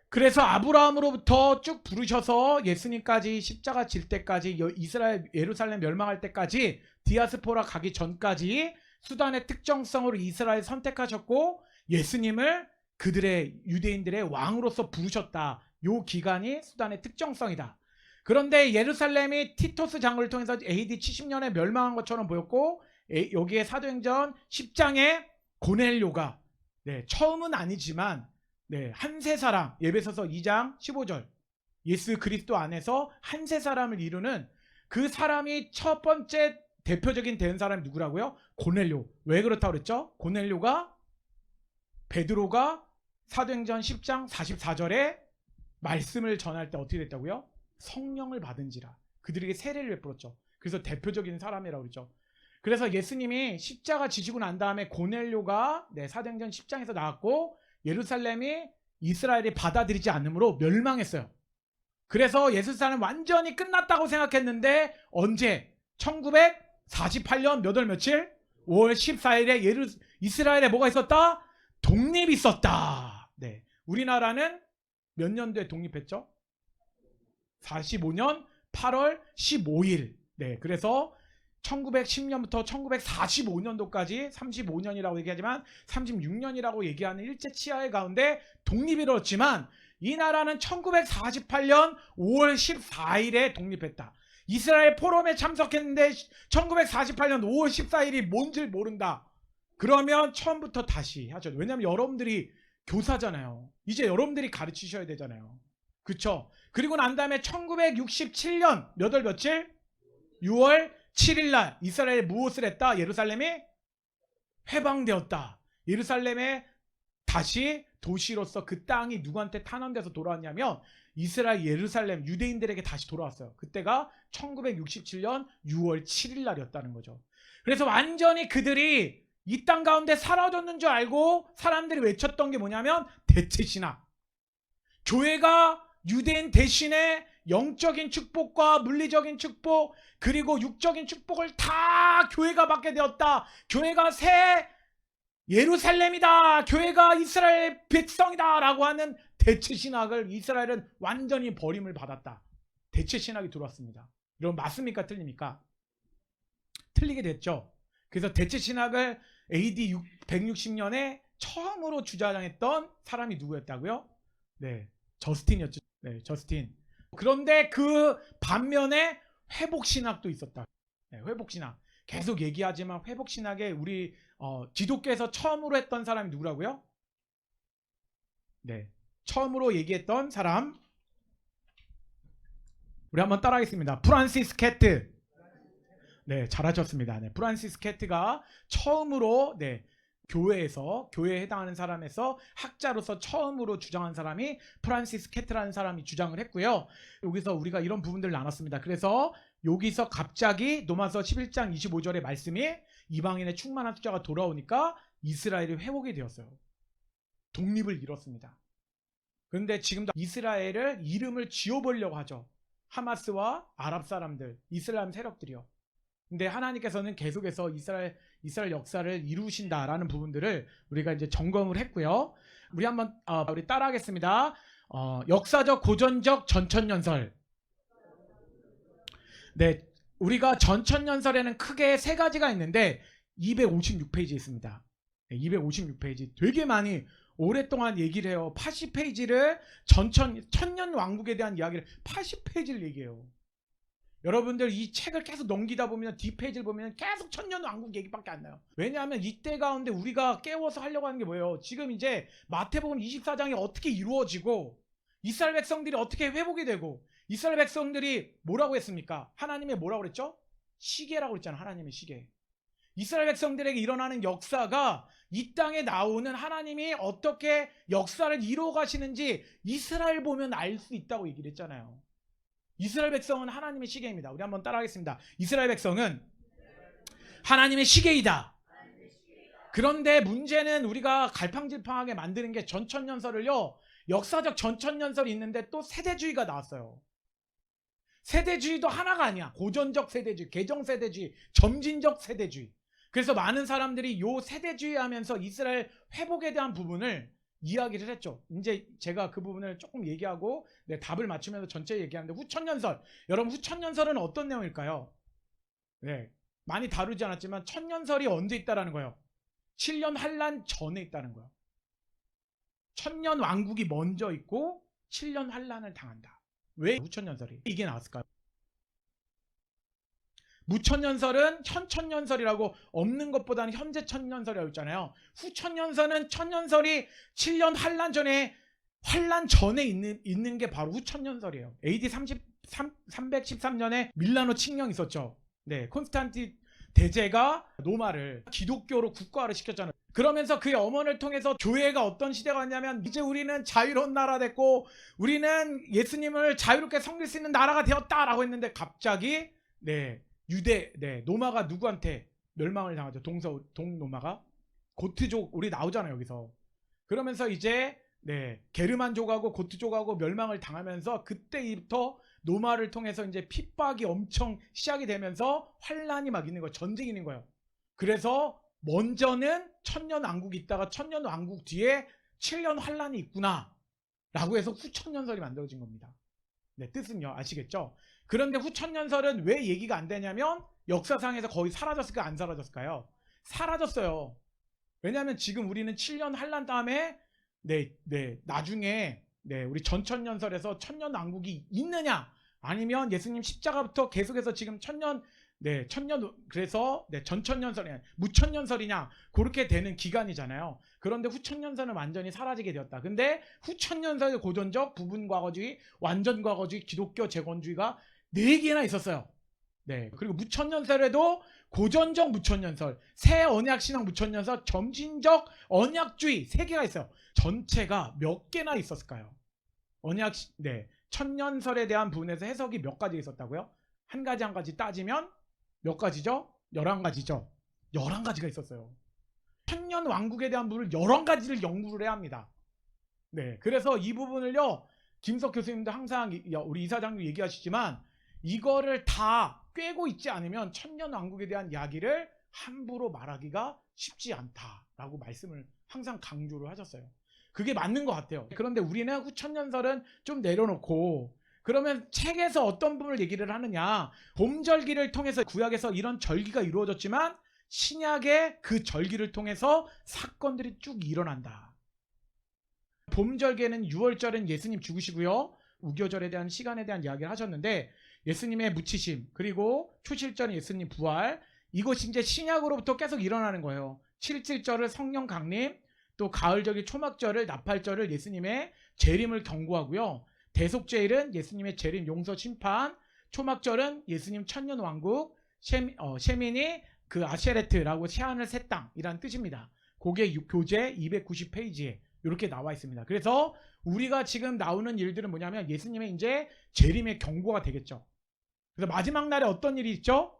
그래서 아브라함으로부터 쭉 부르셔서 예수님까지 십자가 질 때까지 이스라엘 예루살렘 멸망할 때까지 디아스포라 가기 전까지 수단의 특정성으로 이스라엘 선택하셨고 예수님을 그들의 유대인들의 왕으로서 부르셨다. 요 기간이 수단의 특정성이다. 그런데 예루살렘이 티토스 장군을 통해서 AD 70년에 멸망한 것처럼 보였고 여기에 사도행전 10장에 고넬료가 네, 처음은 아니지만 네, 한세 사람 예배소서 2장 15절 예수 그리스도 안에서 한세 사람을 이루는 그 사람이 첫 번째 대표적인 된 사람이 누구라고요? 고넬료. 왜 그렇다고 그랬죠? 고넬료가 베드로가 사도행전 10장 44절에 말씀을 전할 때 어떻게 됐다고요? 성령을 받은지라. 그들에게 세례를 베풀었죠. 그래서 대표적인 사람이라고 그랬죠. 그래서 예수님이 십자가 지시고 난 다음에 고넬료가 네, 사도행전 10장에서 나왔고 예루살렘이 이스라엘이 받아들이지 않으므로 멸망했어요. 그래서 예루살렘 완전히 끝났다고 생각했는데 언제? 1948년 몇 월 며칠? 5월 14일에 이스라엘에 뭐가 있었다? 독립이 있었다. 네, 우리나라는 몇 년도에 독립했죠? 45년 8월 15일. 네, 그래서 1910년부터 1945년도까지 35년이라고 얘기하지만 36년이라고 얘기하는 일제 치하의 가운데 독립이 이뤘지만 이 나라는 1948년 5월 14일에 독립했다. 이스라엘 포럼에 참석했는데 1948년 5월 14일이 뭔지 모른다. 그러면 처음부터 다시 하죠. 왜냐하면 여러분들이 교사잖아요. 이제 여러분들이 가르치셔야 되잖아요. 그쵸? 그리고 난 다음에 1967년 몇 월 며칠? 6월 7일 날 이스라엘이 무엇을 했다? 예루살렘이 해방되었다. 예루살렘에 다시 도시로서 그 땅이 누구한테 탄압돼서 돌아왔냐면 이스라엘 예루살렘 유대인들에게 다시 돌아왔어요. 그때가 1967년 6월 7일 날이었다는 거죠. 그래서 완전히 그들이 이 땅 가운데 사라졌는 줄 알고 사람들이 외쳤던 게 뭐냐면 대체신학. 교회가 유대인 대신에 영적인 축복과 물리적인 축복 그리고 육적인 축복을 다 교회가 받게 되었다. 교회가 새 예루살렘이다. 교회가 이스라엘 백성이다 라고 하는 대체신학을 이스라엘은 완전히 버림을 받았다. 대체신학이 들어왔습니다. 여러분 맞습니까? 틀립니까? 틀리게 됐죠. 그래서 대체신학을 AD 160년에 처음으로 주장했던 사람이 누구였다고요? 네, 저스틴이었죠. 네, 저스틴. 그런데 그 반면에 회복신학도 있었다. 네, 회복신학. 계속 얘기하지만 회복신학에 우리 기독교에서 처음으로 했던 사람이 누구라고요? 네, 처음으로 얘기했던 사람. 우리 한번 따라하겠습니다. 프란시스 캐트. 네, 잘하셨습니다. 네, 프란시스 캐트가 처음으로 교회에 해당하는 사람에서 학자로서 처음으로 주장한 사람이 프란시스 캐트라는 사람이 주장을 했고요. 여기서 우리가 이런 부분들을 나눴습니다. 그래서 여기서 갑자기 로마서 11장 25절의 말씀이 이방인의 충만한 숫자가 돌아오니까 이스라엘이 회복이 되었어요. 독립을 이뤘습니다. 그런데 지금도 이스라엘을 이름을 지어보려고 하죠. 하마스와 아랍 사람들, 이슬람 세력들이요. 근데 하나님께서는 계속해서 이스라엘 역사를 이루신다라는 부분들을 우리가 이제 점검을 했고요. 우리 한번 우리 따라하겠습니다. 역사적 고전적 전천연설. 네, 우리가 전천연설에는 크게 세 가지가 있는데 256페이지에 있습니다. 네, 256페이지 되게 많이 오랫동안 얘기를 해요. 80페이지를 천년 왕국에 대한 이야기를 80페이지를 얘기해요. 여러분들 이 책을 계속 넘기다 보면 뒷페이지를 보면 계속 천년 왕국 얘기밖에 안 나요. 왜냐하면 이때 가운데 우리가 깨워서 하려고 하는 게 뭐예요? 지금 이제 마태복음 24장이 어떻게 이루어지고 이스라엘 백성들이 어떻게 회복이 되고 이스라엘 백성들이 뭐라고 했습니까? 하나님의 뭐라고 그랬죠? 시계라고 그랬잖아요. 하나님의 시계. 이스라엘 백성들에게 일어나는 역사가 이 땅에 나오는 하나님이 어떻게 역사를 이루어 가시는지 이스라엘 보면 알 수 있다고 얘기를 했잖아요. 이스라엘 백성은 하나님의 시계입니다. 우리 한번 따라하겠습니다. 이스라엘 백성은 하나님의 시계이다. 그런데 문제는 우리가 갈팡질팡하게 만드는 게 전천연설을요. 역사적 전천연설이 있는데 또 세대주의가 나왔어요. 세대주의도 하나가 아니야. 고전적 세대주의, 개정세대주의, 점진적 세대주의. 그래서 많은 사람들이 요 세대주의 하면서 이스라엘 회복에 대한 부분을 이야기를 했죠. 이제 제가 그 부분을 조금 얘기하고 답을 맞추면서 전체 얘기하는데 후천연설. 여러분 후천연설은 어떤 내용일까요? 네, 많이 다루지 않았지만 천년설이 언제 있다라는 거예요? 7년 환란 전에 있다는 거예요. 천년 왕국이 먼저 있고 7년 환란을 당한다. 왜 후천연설이 이게 나왔을까요? 무천연설은 현천연설이라고 없는 것보다는 현재 천년설이라고 있잖아요. 후천연설은 천년설이 7년 환란 전에 있는 게 바로 후천연설이에요. AD 313년에 밀라노 칙령이 있었죠. 네, 콘스탄틴 대제가 로마를 기독교로 국가화를 시켰잖아요. 그러면서 그의 엄언을 통해서 교회가 어떤 시대가 왔냐면 이제 우리는 자유로운 나라 됐고 우리는 예수님을 자유롭게 섬길 수 있는 나라가 되었다라고 했는데 갑자기 노마가 누구한테 멸망을 당하죠? 동로마가 고트족 우리 나오잖아요 여기서. 그러면서 이제 게르만족하고 고트족하고 멸망을 당하면서 그때부터 노마를 통해서 이제 핍박이 엄청 시작이 되면서 환란이 막 있는 거예요. 전쟁이 있는 거예요. 그래서 먼저는 천년 왕국이 있다가 천년 왕국 뒤에 7년 환란이 있구나 라고 해서 후천연설이 만들어진 겁니다. 네, 뜻은요. 아시겠죠? 그런데 후천년설은 왜 얘기가 안 되냐면 역사상에서 거의 사라졌을까 안 사라졌을까요? 사라졌어요. 왜냐하면 지금 우리는 7년 환란 다음에 나중에 우리 전천년설에서 천년왕국이 있느냐 아니면 예수님 십자가부터 계속해서 지금 천년 그래서 전천년설이냐 무천년설이냐 그렇게 되는 기간이잖아요. 그런데 후천년설은 완전히 사라지게 되었다. 근데 후천년설의 고전적 부분과거주의, 완전과거주의, 기독교 재건주의가 4개나 있었어요. 그리고 무천년설에도 고전적 무천년설, 새 언약신앙 무천년설, 점진적 언약주의 3개가 있어요. 전체가 몇 개나 있었을까요? 천년설에 대한 부분에서 해석이 몇 가지 있었다고요? 한 가지 따지면 몇 가지죠? 11가지죠. 11가지가 있었어요. 천년 왕국에 대한 부분을 11가지를 연구를 해야 합니다. 그래서 이 부분을요, 김석 교수님도 항상 우리 이사장님 얘기하시지만 이거를 다 꿰고 있지 않으면 천년 왕국에 대한 이야기를 함부로 말하기가 쉽지 않다라고 말씀을 항상 강조를 하셨어요. 그게 맞는 것 같아요. 그런데 우리는 후천년설은 좀 내려놓고 그러면 책에서 어떤 부분을 얘기를 하느냐, 봄절기를 통해서 구약에서 이런 절기가 이루어졌지만 신약의 그 절기를 통해서 사건들이 쭉 일어난다. 봄절기에는 6월절은 예수님 죽으시고요, 우겨절에 대한 시간에 대한 이야기를 하셨는데 예수님의 묻히심 그리고 초실절은 예수님 부활, 이것이 이제 신약으로부터 계속 일어나는 거예요. 7.7절을 성령 강림, 또 가을절기 초막절을 나팔절을 예수님의 재림을 경고하고요. 대속죄일은 예수님의 재림 용서 심판, 초막절은 예수님 천년왕국, 셰민이 그 아쉐레트라고 새하늘 새 땅이라는 뜻입니다. 그게 교재 290페이지에 이렇게 나와 있습니다. 그래서 우리가 지금 나오는 일들은 뭐냐면 예수님의 이제 재림의 경고가 되겠죠. 그래서 마지막 날에 어떤 일이 있죠?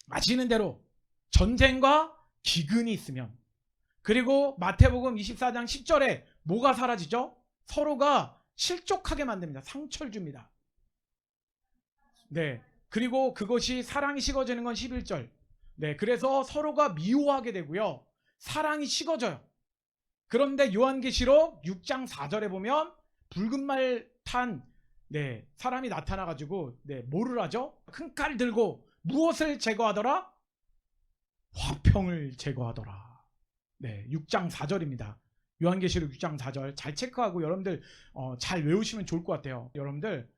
아시는 대로 전쟁과 기근이 있으면, 그리고 마태복음 24장 10절에 뭐가 사라지죠? 서로가 실족하게 만듭니다. 상처를 줍니다. 그리고 그것이 사랑이 식어지는 건 11절. 그래서 서로가 미워하게 되고요, 사랑이 식어져요. 그런데 요한계시록 6장 4절에 보면 붉은 말 탄 사람이 나타나가지고 뭐를 하죠? 큰 칼 들고 무엇을 제거하더라? 화평을 제거하더라. 6장 4절입니다. 요한계시록 6장 4절 잘 체크하고 여러분들 잘 외우시면 좋을 것 같아요. 여러분들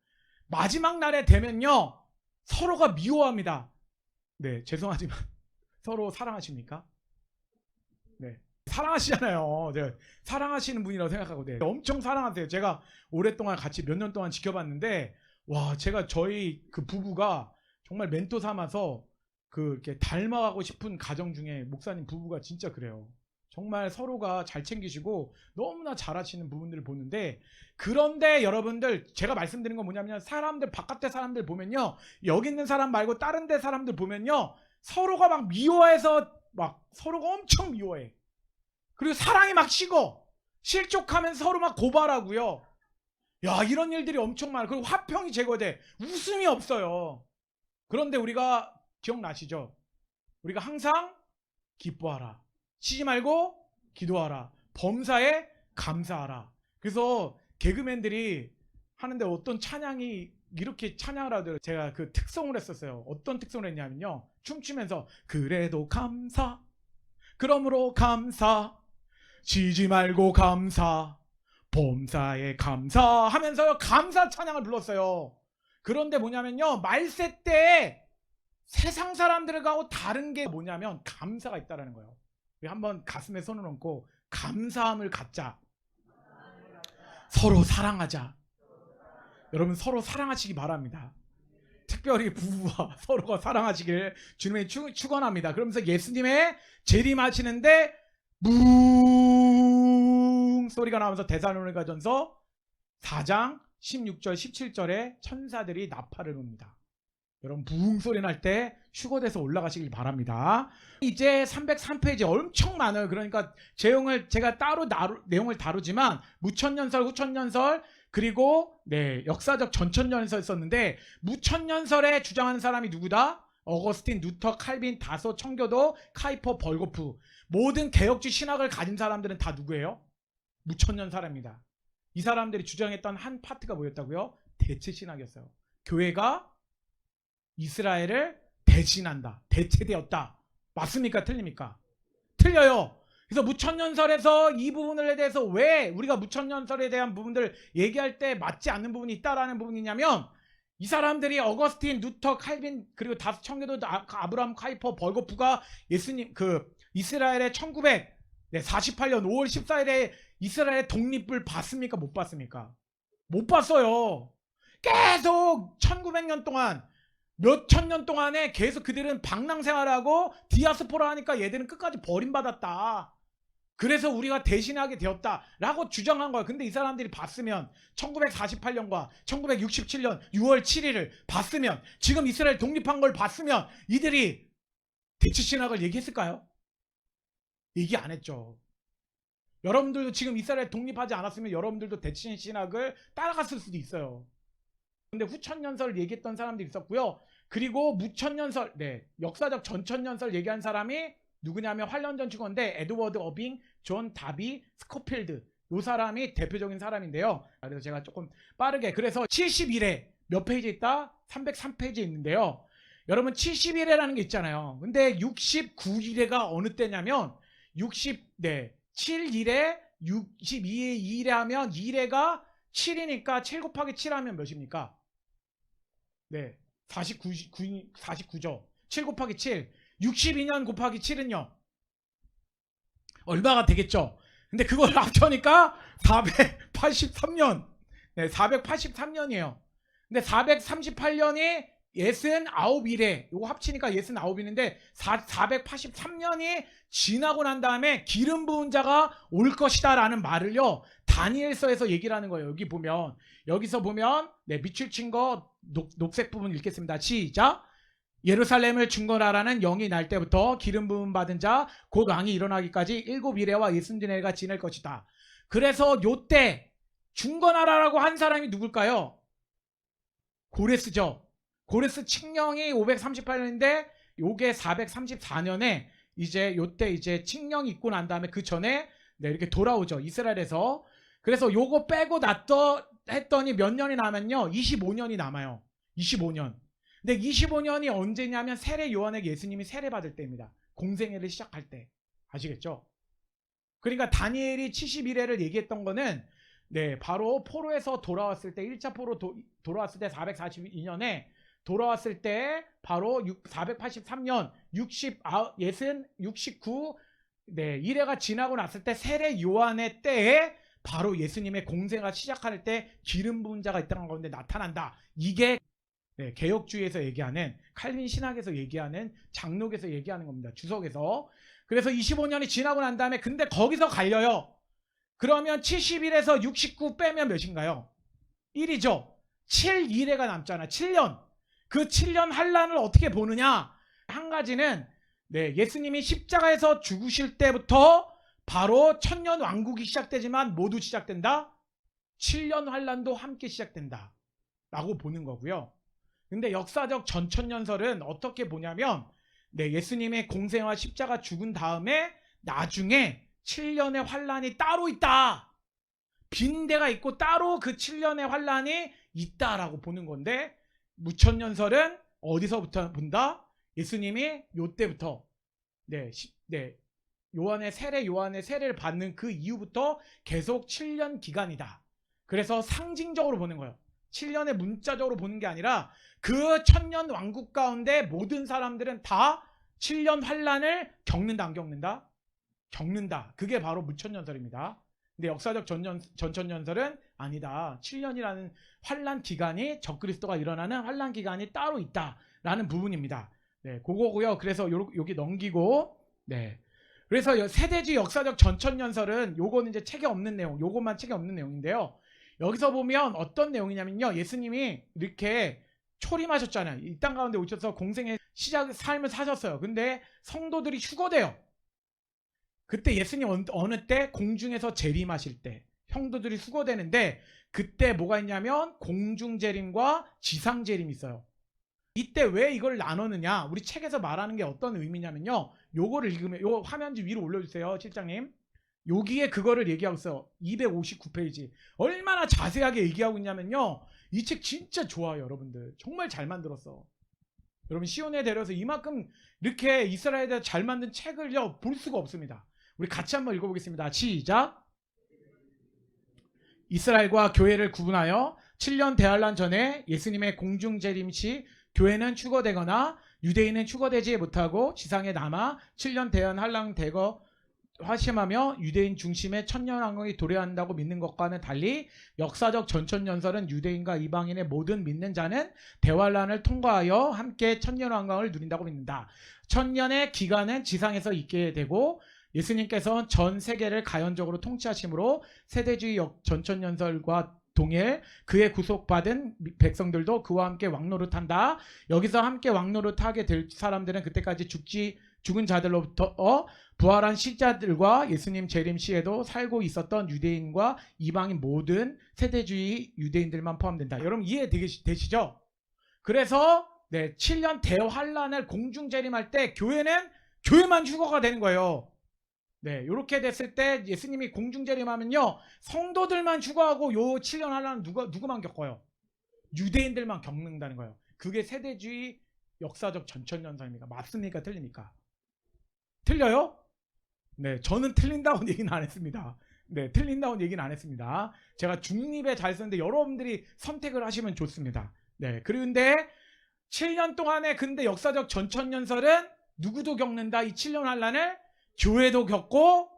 마지막 날에 되면요 서로가 미워합니다. 죄송하지만 서로 사랑하십니까? 사랑하시잖아요. 사랑하시는 분이라고 생각하고 엄청 사랑하세요. 제가 오랫동안 같이 몇 년 동안 지켜봤는데 와, 제가 저희 그 부부가 정말 멘토 삼아서 이렇게 닮아가고 싶은 가정 중에 목사님 부부가 진짜 그래요. 정말 서로가 잘 챙기시고 너무나 잘하시는 부분들을 보는데, 그런데 여러분들 제가 말씀드린 건 뭐냐면 사람들 바깥에 사람들 보면요, 여기 있는 사람 말고 다른 데 사람들 보면요 서로가 막 미워해서 막 서로가 엄청 미워해. 그리고 사랑이 막 식어 실족하면 서로 막 고발하고요. 야, 이런 일들이 엄청 많아. 그리고 화평이 제거돼. 웃음이 없어요. 그런데 우리가 기억나시죠? 우리가 항상 기뻐하라, 쉬지 말고 기도하라, 범사에 감사하라. 그래서 개그맨들이 하는데 어떤 찬양이 이렇게 찬양을 하더라고요. 제가 그 특송을 했었어요. 어떤 특송을 했냐면요, 춤추면서 그래도 감사, 그러므로 감사, 쉬지 말고 감사, 범사에 감사 하면서 감사 찬양을 불렀어요. 그런데 뭐냐면요, 말세 때 세상 사람들하고 다른 게 뭐냐면 감사가 있다는 거예요. 한번 가슴에 손을 얹고 감사함을 갖자. 서로 사랑하자. 여러분 서로 사랑하시기 바랍니다. 특별히 부부와 서로가 사랑하시길 주님이 축원합니다. 그러면서 예수님의 재림하시는데 뭉 소리가 나면서 데살로니가전서 4장 16절 17절에 천사들이 나팔을 붑니다. 여러분 부흥 소리 날 때 휴거돼서 올라가시길 바랍니다. 이제 303페이지 엄청 많아요. 그러니까 제가 따로 내용을 다루지만 무천년설, 후천년설, 그리고 역사적 전천년설 썼는데, 무천년설에 주장하는 사람이 누구다? 어거스틴, 루터, 칼빈, 다소, 청교도, 카이퍼, 벌고프. 모든 개혁주의 신학을 가진 사람들은 다 누구예요? 무천년 사람입니다. 이 사람들이 주장했던 한 파트가 뭐였다고요? 대체 신학이었어요. 교회가 이스라엘을 대신한다. 대체되었다. 맞습니까? 틀립니까? 틀려요. 그래서 무천년설에서 이 부분에 대해서 왜 우리가 무천년설에 대한 부분들을 얘기할 때 맞지 않는 부분이 있다라는 부분이냐면, 이 사람들이 어거스틴, 루터, 칼빈, 그리고 다수 청교도, 아브라함 카이퍼, 벌거프가 예수님 이스라엘의 1948년 5월 14일에 이스라엘의 독립을 봤습니까? 못 봤습니까? 못 봤어요. 계속 1900년 동안, 몇천 년 동안에 계속 그들은 방랑 생활하고 디아스포라 하니까 얘들은 끝까지 버림받았다. 그래서 우리가 대신하게 되었다라고 주장한 거야. 근데 이 사람들이 봤으면 1948년과 1967년 6월 7일을 봤으면, 지금 이스라엘 독립한 걸 봤으면 이들이 대체신학을 얘기했을까요? 얘기 안 했죠. 여러분들도 지금 이스라엘 독립하지 않았으면 여러분들도 대체신학을 따라갔을 수도 있어요. 근데 후천년설을 얘기했던 사람들이 있었고요. 그리고 무천년설, 역사적 전천년설 얘기한 사람이 누구냐면 환련전 축원대 에드워드 어빙, 존 다비, 스코필드, 이 사람이 대표적인 사람인데요. 그래서 제가 조금 빠르게, 그래서 71회 몇 페이지 있다? 303페이지에 있는데요. 여러분 71회라는 게 있잖아요. 근데 69일회가 어느 때냐면 7일에 62회 2일에 하면 2회가 7이니까 7 곱하기 7 하면 몇입니까? 49죠. 7 곱하기 7. 62년 곱하기 7은요. 얼마가 되겠죠? 근데 그걸 합쳐니까 483년. 483년이에요. 근데 438년이 69일에, 요거 합치니까 69일인데 483년이 지나고 난 다음에 기름 부은 자가 올 것이다 라는 말을요, 다니엘서에서 얘기를 하는 거예요. 여기서 보면 밑줄 친 거 녹색 부분 읽겠습니다. 시작. 예루살렘을 중건하라는 영이 날 때부터 기름 부음 받은 자 곧 왕이 일어나기까지 7일에와 60일가 지낼 것이다. 그래서 요때 중건하라라고 한 사람이 누굴까요? 고레스죠. 고레스 칙령이 538년인데 요게 434년에 이제 요때 이제 칙령이 있고 난 다음에 그 전에 이렇게 돌아오죠. 이스라엘에서. 그래서 요거 빼고 했더니 몇 년이 남았냐? 25년이 남아요. 25년. 근데 25년이 언제냐면 세례 요한에게 예수님이 세례 받을 때입니다. 공생애를 시작할 때. 아시겠죠? 그러니까 다니엘이 71회를 얘기했던 거는 바로 포로에서 돌아왔을 때, 1차 포로 돌아왔을 때 442년에 돌아왔을 때 바로 483년 69 1회가 지나고 났을 때 세례 요한의 때에 바로 예수님의 공생애가 시작할 때 기름 부은 자가 있다는 가운데 나타난다. 이게 개혁주의에서 얘기하는, 칼빈 신학에서 얘기하는, 장록에서 얘기하는 겁니다. 주석에서. 그래서 25년이 지나고 난 다음에 근데 거기서 갈려요. 그러면 71에서 69 빼면 몇인가요? 1이죠. 7일회가 남잖아. 7년. 그 7년 환란을 어떻게 보느냐? 한 가지는 예수님이 십자가에서 죽으실 때부터 바로 천년 왕국이 시작되지만 모두 시작된다. 7년 환란도 함께 시작된다 라고 보는 거고요. 근데 역사적 전천년설은 어떻게 보냐면 예수님의 공생애와 십자가 죽은 다음에 나중에 7년의 환란이 따로 있다. 빈대가 있고 따로 그 7년의 환란이 있다라고 보는 건데, 무천년설은 어디서부터 본다? 예수님이 요때부터 요한의 세례를 받는 그 이후부터 계속 7년 기간이다. 그래서 상징적으로 보는 거예요. 7년의 문자적으로 보는 게 아니라 그 천년 왕국 가운데 모든 사람들은 다 7년 환란을 겪는다, 안 겪는다? 겪는다. 그게 바로 무천년설입니다. 근데 역사적 전천년설은 아니다. 7년이라는 환란 기간이, 적그리스도가 일어나는 환란 기간이 따로 있다라는 부분입니다. 그거고요. 그래서 여기 넘기고, 그래서 세대주의 역사적 전천년설은 요거는 이제 책에 없는 내용, 요것만 책에 없는 내용인데요. 여기서 보면 어떤 내용이냐면요. 예수님이 이렇게 초림하셨잖아요. 이 땅 가운데 오셔서 공생의 삶을 사셨어요. 근데 성도들이 휴거돼요. 그때 예수님 어느 때? 공중에서 재림하실 때 성도들이 휴거되는데, 그때 뭐가 있냐면 공중재림과 지상재림이 있어요. 이때 왜 이걸 나누느냐? 우리 책에서 말하는 게 어떤 의미냐면요. 요거를 읽으면, 요 화면지 위로 올려주세요, 실장님. 여기에 그거를 얘기하고 있어요. 259페이지. 얼마나 자세하게 얘기하고 있냐면요. 이 책 진짜 좋아요, 여러분들. 정말 잘 만들었어. 여러분 시온에 데려서 이만큼 이렇게 이스라엘에 대해서 잘 만든 책을요 볼 수가 없습니다. 우리 같이 한번 읽어보겠습니다. 시작. 이스라엘과 교회를 구분하여 7년 대환란 전에 예수님의 공중 재림 시 교회는 추거되거나 유대인은 추거되지 못하고 지상에 남아 7년 대환란 대거 화심하며 유대인 중심의 천년왕국이 도래한다고 믿는 것과는 달리 역사적 전천연설은 유대인과 이방인의 모든 믿는 자는 대환란을 통과하여 함께 천년왕국을 누린다고 믿는다. 천년의 기간은 지상에서 있게 되고 예수님께서는 전 세계를 가연적으로 통치하심으로 세대주의 전천연설과 동일 그의 구속받은 백성들도 그와 함께 왕노릇한다. 여기서 함께 왕노릇하게 될 사람들은 그때까지 죽은 자들로부터 부활한 실자들과 예수님 재림 시에도 살고 있었던 유대인과 이방인 모든 세대주의 유대인들만 포함된다. 여러분 이해되시죠? 그래서 7년 대환란을 공중 재림할 때 교회만 휴거가 되는 거예요. 이렇게 됐을 때 예수님이 공중 재림하면요 성도들만 휴거하고 요 7년 환란은 누구만 겪어요? 유대인들만 겪는다는 거예요. 그게 세대주의 역사적 전천연설입니까? 맞습니까? 틀립니까? 틀려요? 네, 저는 틀린다고 얘기는 안 했습니다. 네, 틀린다고 얘기는 안 했습니다. 제가 중립에 잘 쓰는데 여러분들이 선택을 하시면 좋습니다. 네, 그런데 7년 동안에 근데 역사적 전천연설은 누구도 겪는다. 이 7년 환란을 교회도 겪고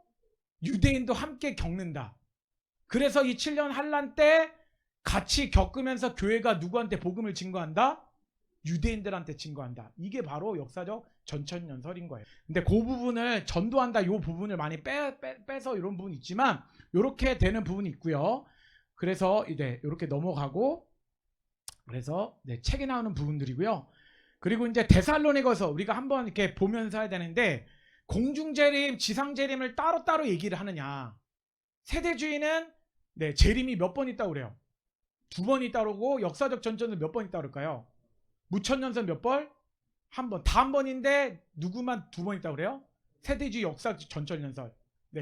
유대인도 함께 겪는다. 그래서 이 7년 환란 때 같이 겪으면서 교회가 누구한테 복음을 증거한다? 유대인들한테 증거한다. 이게 바로 역사적 전천연설인 거예요. 근데 그 부분을 전도한다 이 부분을 많이 빼서 이런 부분이 있지만 이렇게 되는 부분이 있고요. 그래서 이제 이렇게 넘어가고 그래서 책에 나오는 부분들이고요. 그리고 이제 데살로니가서 우리가 한번 이렇게 보면서 해야 되는데 공중재림, 지상재림을 따로따로 얘기를 하느냐. 세대주의는 재림이 몇 번 있다고 그래요? 2번 있다고 그러고 역사적 전천은 몇 번 있다고 그럴까요? 무천년설 몇 번? 한 번. 다 한 번인데 누구만 2번 있다고 그래요? 세대주의 역사적 전천연설.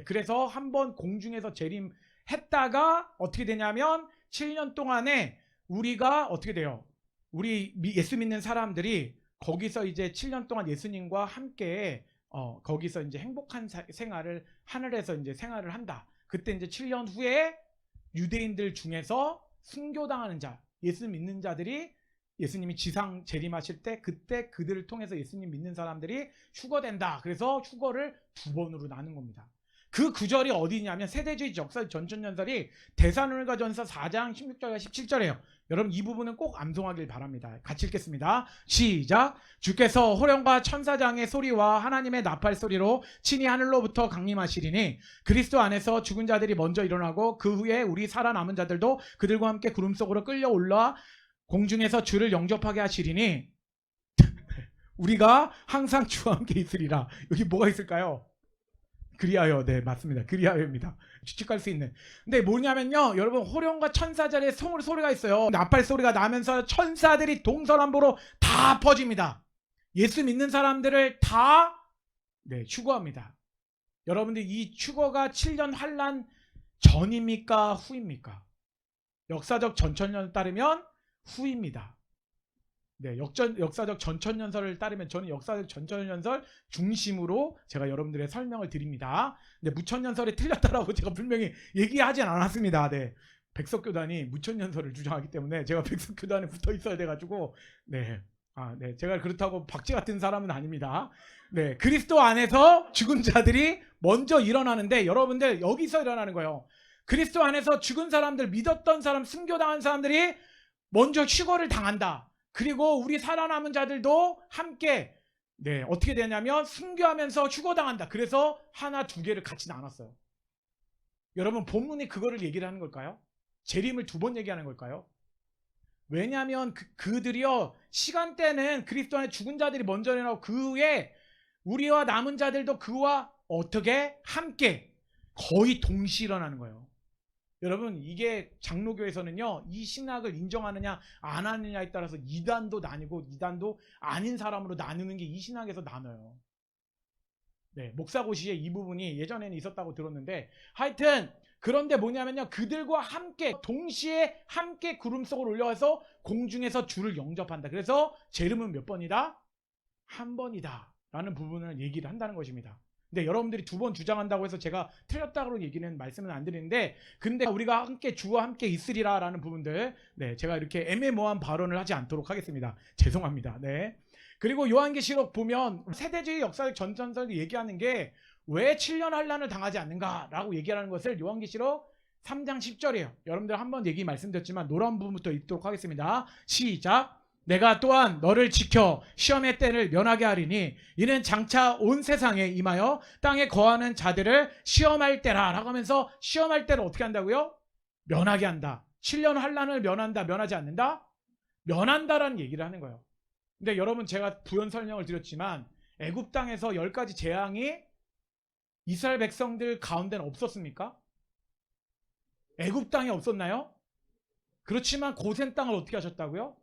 그래서 한 번 공중에서 재림했다가 어떻게 되냐면 7년 동안에 우리가 어떻게 돼요? 우리 예수 믿는 사람들이 거기서 이제 7년 동안 예수님과 함께 거기서 이제 행복한 생활을 하늘에서 이제 생활을 한다. 그때 이제 7년 후에 유대인들 중에서 순교당하는 자, 예수 믿는 자들이 예수님이 지상 재림하실 때 그때 그들을 통해서 예수님 믿는 사람들이 휴거된다. 그래서 휴거를 2번으로 나눈 겁니다. 그 구절이 어디냐면 세대주의 역사 전천연설이 데살로니가전서 4장 16절과 17절이에요. 여러분 이 부분은 꼭 암송하길 바랍니다. 같이 읽겠습니다. 시작. 주께서 호령과 천사장의 소리와 하나님의 나팔 소리로 친히 하늘로부터 강림하시리니 그리스도 안에서 죽은 자들이 먼저 일어나고 그 후에 우리 살아남은 자들도 그들과 함께 구름 속으로 끌려올라 공중에서 주를 영접하게 하시리니 우리가 항상 주와 함께 있으리라. 여기 뭐가 있을까요? 그리하여. 네, 맞습니다. 그리하여입니다. 추측할 수 있는. 근데 뭐냐면요, 여러분 호령과 천사들의 소리가 있어요. 나팔 소리가 나면서 천사들이 동서남북으로 다 퍼집니다. 예수 믿는 사람들을 다 휴거합니다. 여러분들 이 휴거가 7년 환란 전입니까 후입니까? 역사적 전천년을 따르면 후입니다. 역사적 전천연설을 따르면 저는 역사적 전천연설 중심으로 제가 여러분들의 설명을 드립니다. 근데 무천연설이 틀렸다라고 제가 분명히 얘기하진 않았습니다. 백석교단이 무천연설을 주장하기 때문에 제가 백석교단에 붙어 있어야 돼가지고 제가 그렇다고 박쥐 같은 사람은 아닙니다. 그리스도 안에서 죽은 자들이 먼저 일어나는데 여러분들 여기서 일어나는 거예요. 그리스도 안에서 죽은 사람들, 믿었던 사람, 순교당한 사람들이 먼저 휴거를 당한다. 그리고 우리 살아남은 자들도 함께 어떻게 되냐면 순교하면서 휴거당한다. 그래서 하나 두 개를 같이 나눴어요. 여러분 본문이 그거를 얘기를 하는 걸까요? 재림을 2번 얘기하는 걸까요? 왜냐하면 그들이요 시간대는 그리스도 안에 죽은 자들이 먼저 일어나고 그 후에 우리와 남은 자들도 그와 어떻게 함께 거의 동시에 일어나는 거예요. 여러분 이게 장로교에서는요 이 신학을 인정하느냐 안 하느냐에 따라서 이단도 나뉘고 이단도 아닌 사람으로 나누는 게 이 신학에서 나눠요. 목사고시에 이 부분이 예전에는 있었다고 들었는데 하여튼 그런데 뭐냐면요, 그들과 함께 동시에 함께 구름 속으로 올려가서 공중에서 주를 영접한다. 그래서 재림은 몇 번이다? 한 번이다 라는 부분을 얘기를 한다는 것입니다. 근데 여러분들이 두 번 주장한다고 해서 제가 틀렸다고 얘기는 말씀은 안 드리는데, 근데 우리가 함께 주와 함께 있으리라 라는 부분들, 네, 제가 이렇게 애매모호한 발언을 하지 않도록 하겠습니다. 죄송합니다. 네. 그리고 요한계시록 보면 세대주의 역사적 전전설 얘기하는 게 왜 7년 환란을 당하지 않는가라고 얘기하는 것을 요한계시록 3장 10절이에요. 여러분들 한번 얘기 말씀드렸지만 노란 부분부터 읽도록 하겠습니다. 시작. 내가 또한 너를 지켜 시험의 때를 면하게 하리니 이는 장차 온 세상에 임하여 땅에 거하는 자들을 시험할 때라 라고 하면서, 시험할 때를 어떻게 한다고요? 면하게 한다. 7년 환란을 면한다, 면하지 않는다? 면한다라는 얘기를 하는 거예요. 근데 여러분, 제가 부연 설명을 드렸지만 애굽 땅에서 10가지 재앙이 이스라엘 백성들 가운데는 없었습니까? 애굽 땅에 없었나요? 그렇지만 고센 땅을 어떻게 하셨다고요?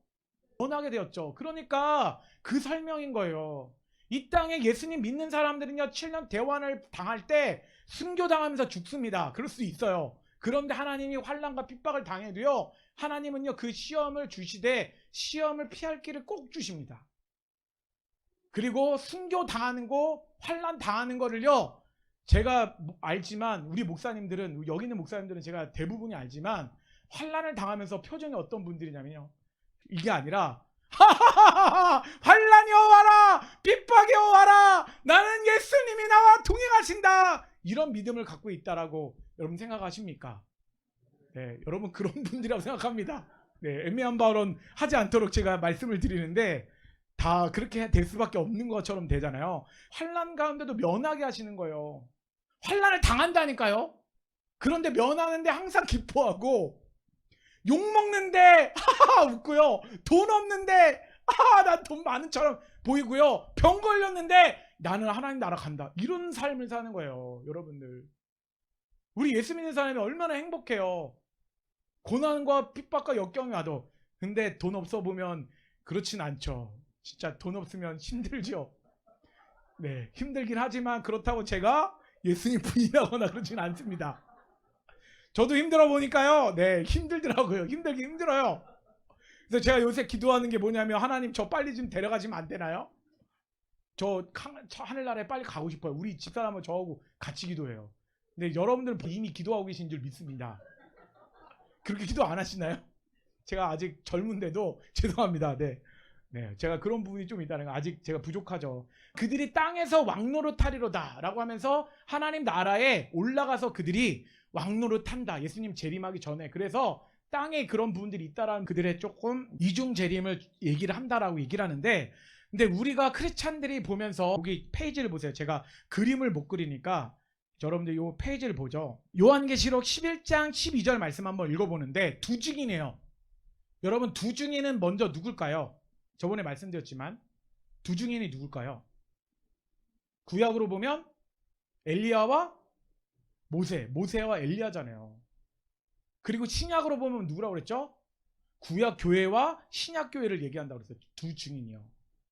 면하게 되었죠. 그러니까 그 설명인 거예요. 이 땅에 예수님 믿는 사람들은요, 7년 대환을 당할 때 순교당하면서 죽습니다. 그럴 수 있어요. 그런데 하나님이 환난과 핍박을 당해도요, 하나님은요 그 시험을 주시되 시험을 피할 길을 꼭 주십니다. 그리고 순교당하는 거, 환난 당하는 거를요, 제가 알지만 우리 목사님들은, 여기 있는 목사님들은 제가 대부분이 알지만 환난을 당하면서 표정이 어떤 분들이냐면요, 이게 아니라 환난이 오와라, 핍박이 오와라, 나는 예수님이 나와 동행하신다, 이런 믿음을 갖고 있다라고 여러분 생각하십니까? 네, 여러분 그런 분들이라고 생각합니다. 네, 애매한 발언 하지 않도록 제가 말씀을 드리는데 다 그렇게 될 수밖에 없는 것처럼 되잖아요. 환난 가운데도 면하게 하시는 거예요. 환난을 당한다니까요. 그런데 면하는데 항상 기뻐하고, 욕먹는데 하하 웃고요, 돈 없는데 하하 난 돈 많은처럼 보이고요, 병 걸렸는데 나는 하나님 나라 간다, 이런 삶을 사는 거예요. 여러분들, 우리 예수 믿는 사람이 얼마나 행복해요. 고난과 핍박과 역경이 와도. 근데 돈 없어 보면 그렇진 않죠. 진짜 돈 없으면 힘들죠. 네, 힘들긴 하지만 그렇다고 제가 예수님 부인하거나 그러진 않습니다. 저도 힘들어 보니까요, 네, 힘들더라고요. 힘들긴 힘들어요. 그래서 제가 요새 기도하는 게 뭐냐면, 하나님 저 빨리 좀 데려가시면 안 되나요? 저 하늘나라에 빨리 가고 싶어요. 우리 집사람은 저하고 같이 기도해요. 근데 여러분들은 이미 기도하고 계신 줄 믿습니다. 그렇게 기도 안 하시나요? 제가 아직 젊은데도 죄송합니다. 네. 네, 제가 그런 부분이 좀 있다는 거, 아직 제가 부족하죠. 그들이 땅에서 왕노릇하리로다 라고 하면서 하나님 나라에 올라가서 그들이 왕노릇한다, 예수님 재림하기 전에. 그래서 땅에 그런 부분들이 있다라는, 그들의 조금 이중 재림을 얘기를 한다라고 얘기를 하는데, 근데 우리가 크리스찬들이 보면서, 여기 페이지를 보세요. 제가 그림을 못 그리니까 여러분들 이 페이지를 보죠. 요한계시록 11장 12절 말씀 한번 읽어보는데 두 증인이에요. 여러분, 두 증인은 먼저 누굴까요? 저번에 말씀드렸지만 두 증인이 누굴까요? 구약으로 보면 엘리야와 모세와 엘리야잖아요. 그리고 신약으로 보면 누구라고 그랬죠? 구약 교회와 신약 교회를 얘기한다고 그랬어요. 두 증인이요.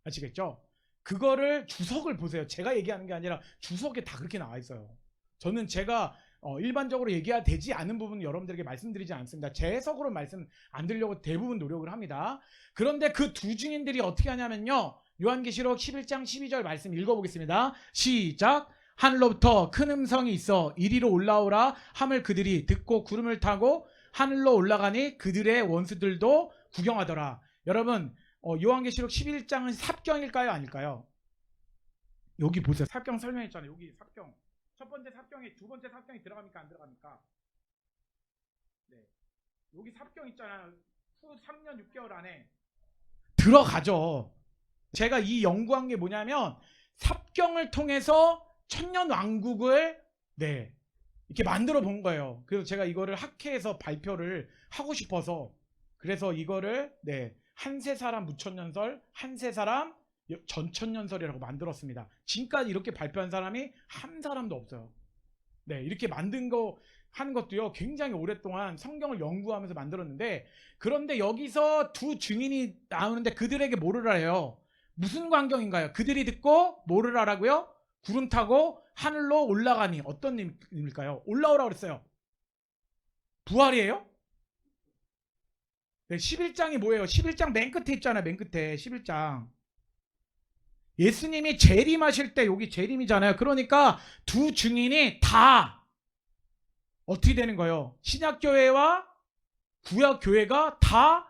아시겠죠? 그거를 주석을 보세요. 제가 얘기하는 게 아니라 주석에 다 그렇게 나와 있어요. 저는 제가 일반적으로 얘기가 되지 않은 부분은 여러분들에게 말씀드리지 않습니다. 제 해석으로 말씀 안 드리려고 대부분 노력을 합니다. 그런데 그 두 증인들이 어떻게 하냐면요, 요한계시록 11장 12절 말씀 읽어보겠습니다. 시작. 하늘로부터 큰 음성이 있어 이리로 올라오라 함을 그들이 듣고 구름을 타고 하늘로 올라가니 그들의 원수들도 구경하더라. 여러분, 요한계시록 11장은 삽경일까요, 아닐까요? 여기 보세요. 삽경 설명했잖아요. 여기 삽경. 첫 번째 삽경에 두 번째 삽경이 들어갑니까, 안 들어갑니까? 네. 여기 삽경 있잖아요. 후 3년 6개월 안에 들어가죠. 제가 이 연구한 게 뭐냐면, 삽경을 통해서 천년 왕국을 이렇게 만들어 본 거예요. 그래서 제가 이거를 학회에서 발표를 하고 싶어서, 그래서 이거를 한세 사람 무천년설, 한세 사람 전천년설이라고 만들었습니다. 지금까지 이렇게 발표한 사람이 한 사람도 없어요. 네, 이렇게 만든 거 하는 것도요, 굉장히 오랫동안 성경을 연구하면서 만들었는데, 그런데 여기서 두 증인이 나오는데 그들에게 뭐를 하래요? 무슨 광경인가요? 그들이 듣고 뭐를 하라고요? 구름 타고 하늘로 올라가니, 어떤 의미일까요? 올라오라고 그랬어요. 부활이에요? 네, 11장이 뭐예요? 11장 맨 끝에 있잖아요. 맨 끝에 11장. 예수님이 재림하실 때 여기 재림이잖아요. 그러니까 두 증인이 다 어떻게 되는 거예요? 신약교회와 구약교회가 다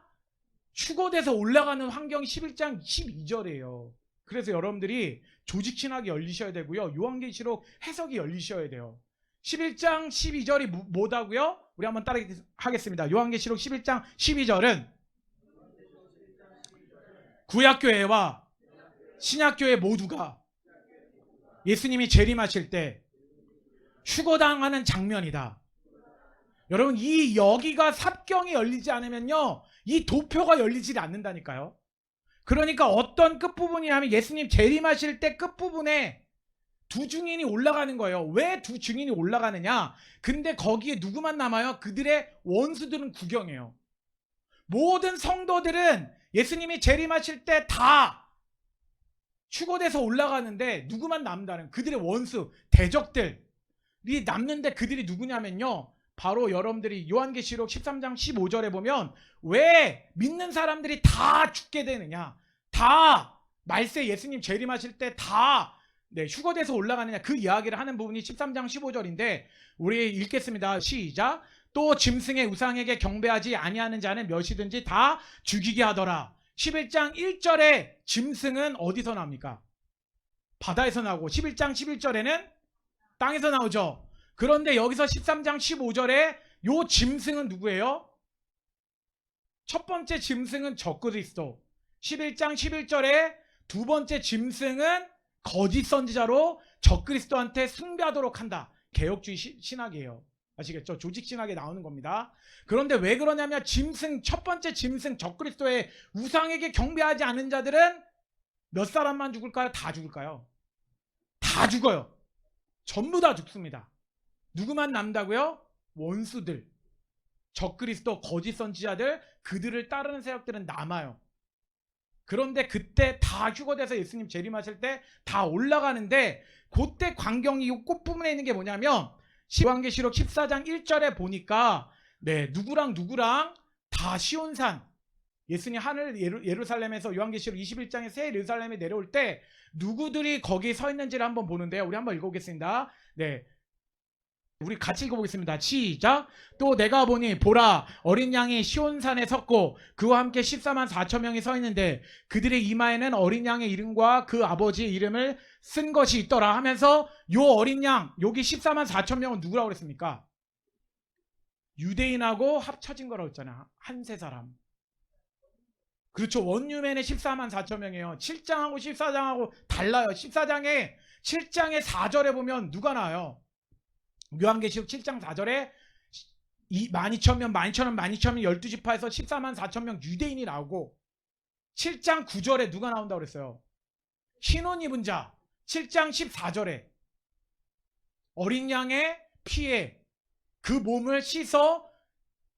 휴거돼서 올라가는 환경이 11장 12절이에요. 그래서 여러분들이 조직신학이 열리셔야 되고요. 요한계시록 해석이 열리셔야 돼요. 11장 12절이 뭐다고요? 우리 한번 따라 하겠습니다. 요한계시록 11장 12절은 구약교회와 신약교회 모두가 예수님이 재림하실 때 휴거당하는 장면이다. 여러분, 이 여기가 삽경이 열리지 않으면요, 이 도표가 열리지 않는다니까요. 그러니까 어떤 끝부분이냐면 예수님 재림하실 때 끝부분에 두 증인이 올라가는 거예요. 왜 두 증인이 올라가느냐? 근데 거기에 누구만 남아요? 그들의 원수들은 구경해요. 모든 성도들은 예수님이 재림하실 때 다 휴거돼서 올라가는데 누구만 남다는 그들의 원수, 대적들이 남는데 그들이 누구냐면요, 바로 여러분들이 요한계시록 13장 15절에 보면 왜 믿는 사람들이 다 죽게 되느냐, 다 말세 예수님 재림하실 때 다 휴거돼서 올라가느냐, 그 이야기를 하는 부분이 13장 15절인데 우리 읽겠습니다. 시작. 또 짐승의 우상에게 경배하지 아니하는 자는 몇이든지 다 죽이게 하더라. 11장 1절에 짐승은 어디서 나옵니까? 바다에서 나오고 11장 11절에는 땅에서 나오죠. 그런데 여기서 13장 15절에 요 짐승은 누구예요? 첫 번째 짐승은 적그리스도. 11장 11절에 두 번째 짐승은 거짓 선지자로 적그리스도한테 숭배하도록 한다. 개혁주의 신학이에요. 아시겠죠? 조직 신학에 나오는 겁니다. 그런데 왜 그러냐면 첫 번째 짐승 적그리스도의 우상에게 경배하지 않은 자들은 몇 사람만 죽을까요? 다 죽을까요? 다 죽어요. 전부 다 죽습니다. 누구만 남다고요? 원수들, 적그리스도, 거짓 선지자들, 그들을 따르는 세력들은 남아요. 그런데 그때 다 휴거돼서 예수님 재림하실 때 다 올라가는데, 그때 광경이 이 꽃부분에 있는 게 뭐냐면 요한계시록 14장 1절에 보니까 누구랑 다 시온산, 예수님 하늘 예루살렘에서 요한계시록 21장에 새 예루살렘에 내려올 때 누구들이 거기 서 있는지를 한번 보는데요. 우리 한번 읽어보겠습니다. 우리 같이 읽어보겠습니다. 시작. 또 내가 보니 보라, 어린 양이 시온산에 섰고 그와 함께 14만 4천 명이 서 있는데 그들의 이마에는 어린 양의 이름과 그 아버지의 이름을 쓴 것이 있더라 하면서, 요 어린 양, 여기 14만 4천 명은 누구라고 그랬습니까? 유대인하고 합쳐진 거라고 했잖아요. 한 세 사람. 그렇죠. 원유맨의 14만 4천 명이에요. 7장하고 14장하고 달라요. 14장에 7장의 4절에 보면 누가 나와요? 요한계시록 7장 4절에 12,000명, 12,000명 12지파에서 14만 4천 명 유대인이 나오고, 7장 9절에 누가 나온다고 그랬어요? 흰 옷 입은 자. 7장 14절에 어린 양의 피에 그 몸을 씻어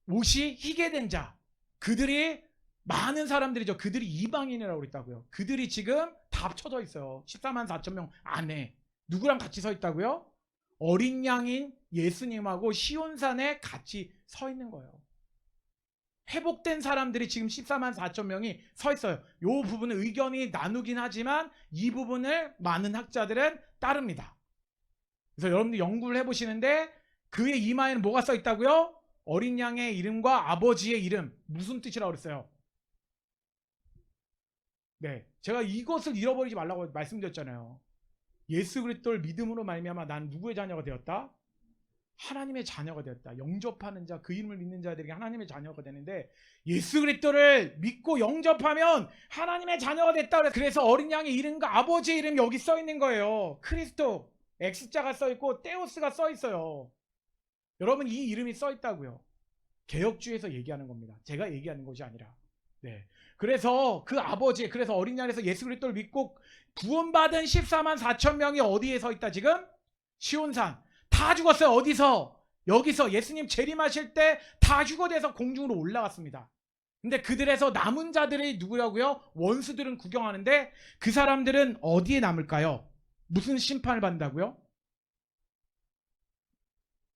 옷이 희게 된 자. 그들이 많은 사람들이죠. 그들이 이방인이라고 그랬다고요. 그들이 지금 다 합쳐져 있어요. 14만 4천 명 안에 누구랑 같이 서 있다고요? 어린 양인 예수님하고 시온산에 같이 서 있는 거예요. 회복된 사람들이 지금 14만 4천 명이 서 있어요. 이 부분은 의견이 나누긴 하지만 이 부분을 많은 학자들은 따릅니다. 그래서 여러분들 연구를 해보시는데 그의 이마에는 뭐가 써 있다고요? 어린 양의 이름과 아버지의 이름. 무슨 뜻이라고 그랬어요? 제가 이것을 잃어버리지 말라고 말씀드렸잖아요. 예수 그리스도를 믿음으로 말미암아 난 누구의 자녀가 되었다? 하나님의 자녀가 되었다. 영접하는 자, 그 이름을 믿는 자들에게 하나님의 자녀가 되는데, 예수 그리스도를 믿고 영접하면 하나님의 자녀가 됐다. 그래서 어린 양의 이름과 아버지의 이름이 여기 써 있는 거예요. 크리스도, X자가 써 있고 테오스가 써 있어요. 여러분, 이 이름이 써 있다고요. 개혁주의에서 얘기하는 겁니다. 제가 얘기하는 것이 아니라. 그래서 그 아버지, 그래서 어린 양에서 예수 그리스도를 믿고 구원받은 14만 4천 명이 어디에 서 있다 지금? 시온산. 다 죽었어요. 어디서? 여기서 예수님 재림하실 때 다 휴거돼서 공중으로 올라갔습니다. 근데 그들에서 남은 자들이 누구라고요? 원수들은 구경하는데 그 사람들은 어디에 남을까요? 무슨 심판을 받는다고요?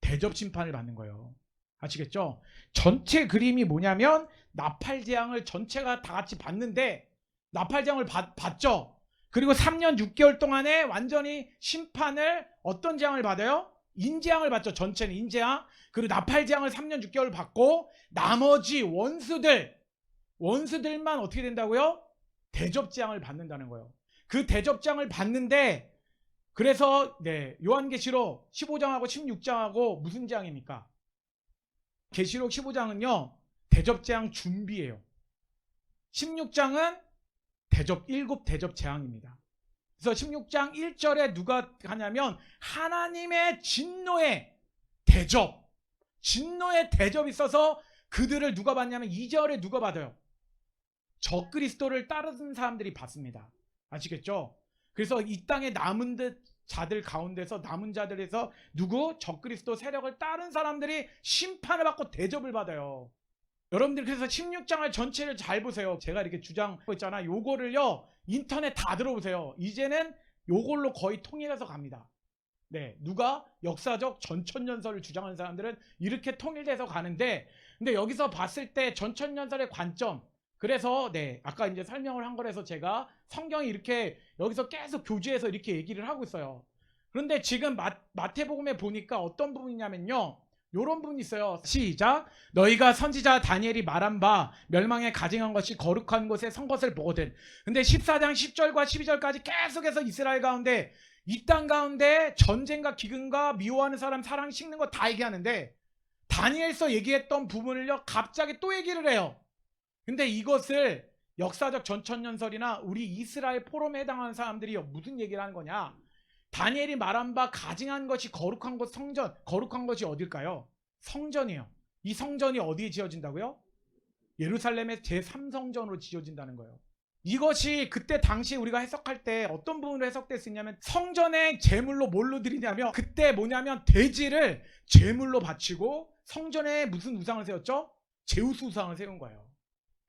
대접 심판을 받는 거예요. 아시겠죠? 전체 그림이 뭐냐면 나팔 재앙을 전체가 다 같이 봤는데 나팔 재앙을 봤죠. 그리고 3년 6개월 동안에 완전히 심판을 어떤 재앙을 받아요? 인재앙을 받죠. 전체는 인재앙. 그리고 나팔 재앙을 3년 6개월 받고 나머지 원수들만 어떻게 된다고요? 대접 재앙을 받는다는 거예요. 그 대접 재앙을 받는데 그래서 요한계시록 15장하고 16장하고 무슨 재앙입니까? 계시록 15장은요 대접 재앙 준비예요. 16장은 일곱 대접 재앙입니다. 그래서 16장 1절에 누가 하냐면 하나님의 진노의 대접이 있어서 그들을 누가 받냐면 2절에 누가 받아요? 적그리스도를 따르는 사람들이 받습니다. 아시겠죠? 그래서 이 땅에 남은 자들 가운데서 남은 자들에서 적그리스도 세력을 따른 사람들이 심판을 받고 대접을 받아요. 여러분들 그래서 16장을 전체를 잘 보세요. 제가 이렇게 주장하고 있잖아. 요거를요 인터넷 다 들어보세요. 이제는 요걸로 거의 통일해서 갑니다. 누가 역사적 전천년설을 주장하는 사람들은 이렇게 통일돼서 가는데, 근데 여기서 봤을 때 전천년설의 관점, 그래서 아까 이제 설명을 한 거라서 제가 성경이 이렇게 여기서 계속 교재에서 이렇게 얘기를 하고 있어요. 그런데 지금 마태복음에 보니까 어떤 부분이냐면요 요런 부분이 있어요. 시작. 너희가 선지자 다니엘이 말한 바 멸망에 가증한 것이 거룩한 곳에 선 것을 보거든. 근데 14장 10절과 12절까지 계속해서 이스라엘 가운데 이 땅 가운데 전쟁과 기근과 미워하는 사람 사랑 식는 거 다 얘기하는데 다니엘서 얘기했던 부분을요 갑자기 또 얘기를 해요. 근데 이것을 역사적 전천년설이나 우리 이스라엘 포럼에 해당하는 사람들이 무슨 얘기를 하는 거냐? 다니엘이 말한 바 가증한 것이 거룩한 곳 성전, 거룩한 것이 어딜까요? 성전이에요. 이 성전이 어디에 지어진다고요? 예루살렘의 제3성전으로 지어진다는 거예요. 이것이 그때 당시 우리가 해석할 때 어떤 부분으로 해석될 수 있냐면 성전에 제물로 뭘로 드리냐면 그때 뭐냐면 돼지를 제물로 바치고 성전에 무슨 우상을 세웠죠? 제우스 우상을 세운 거예요.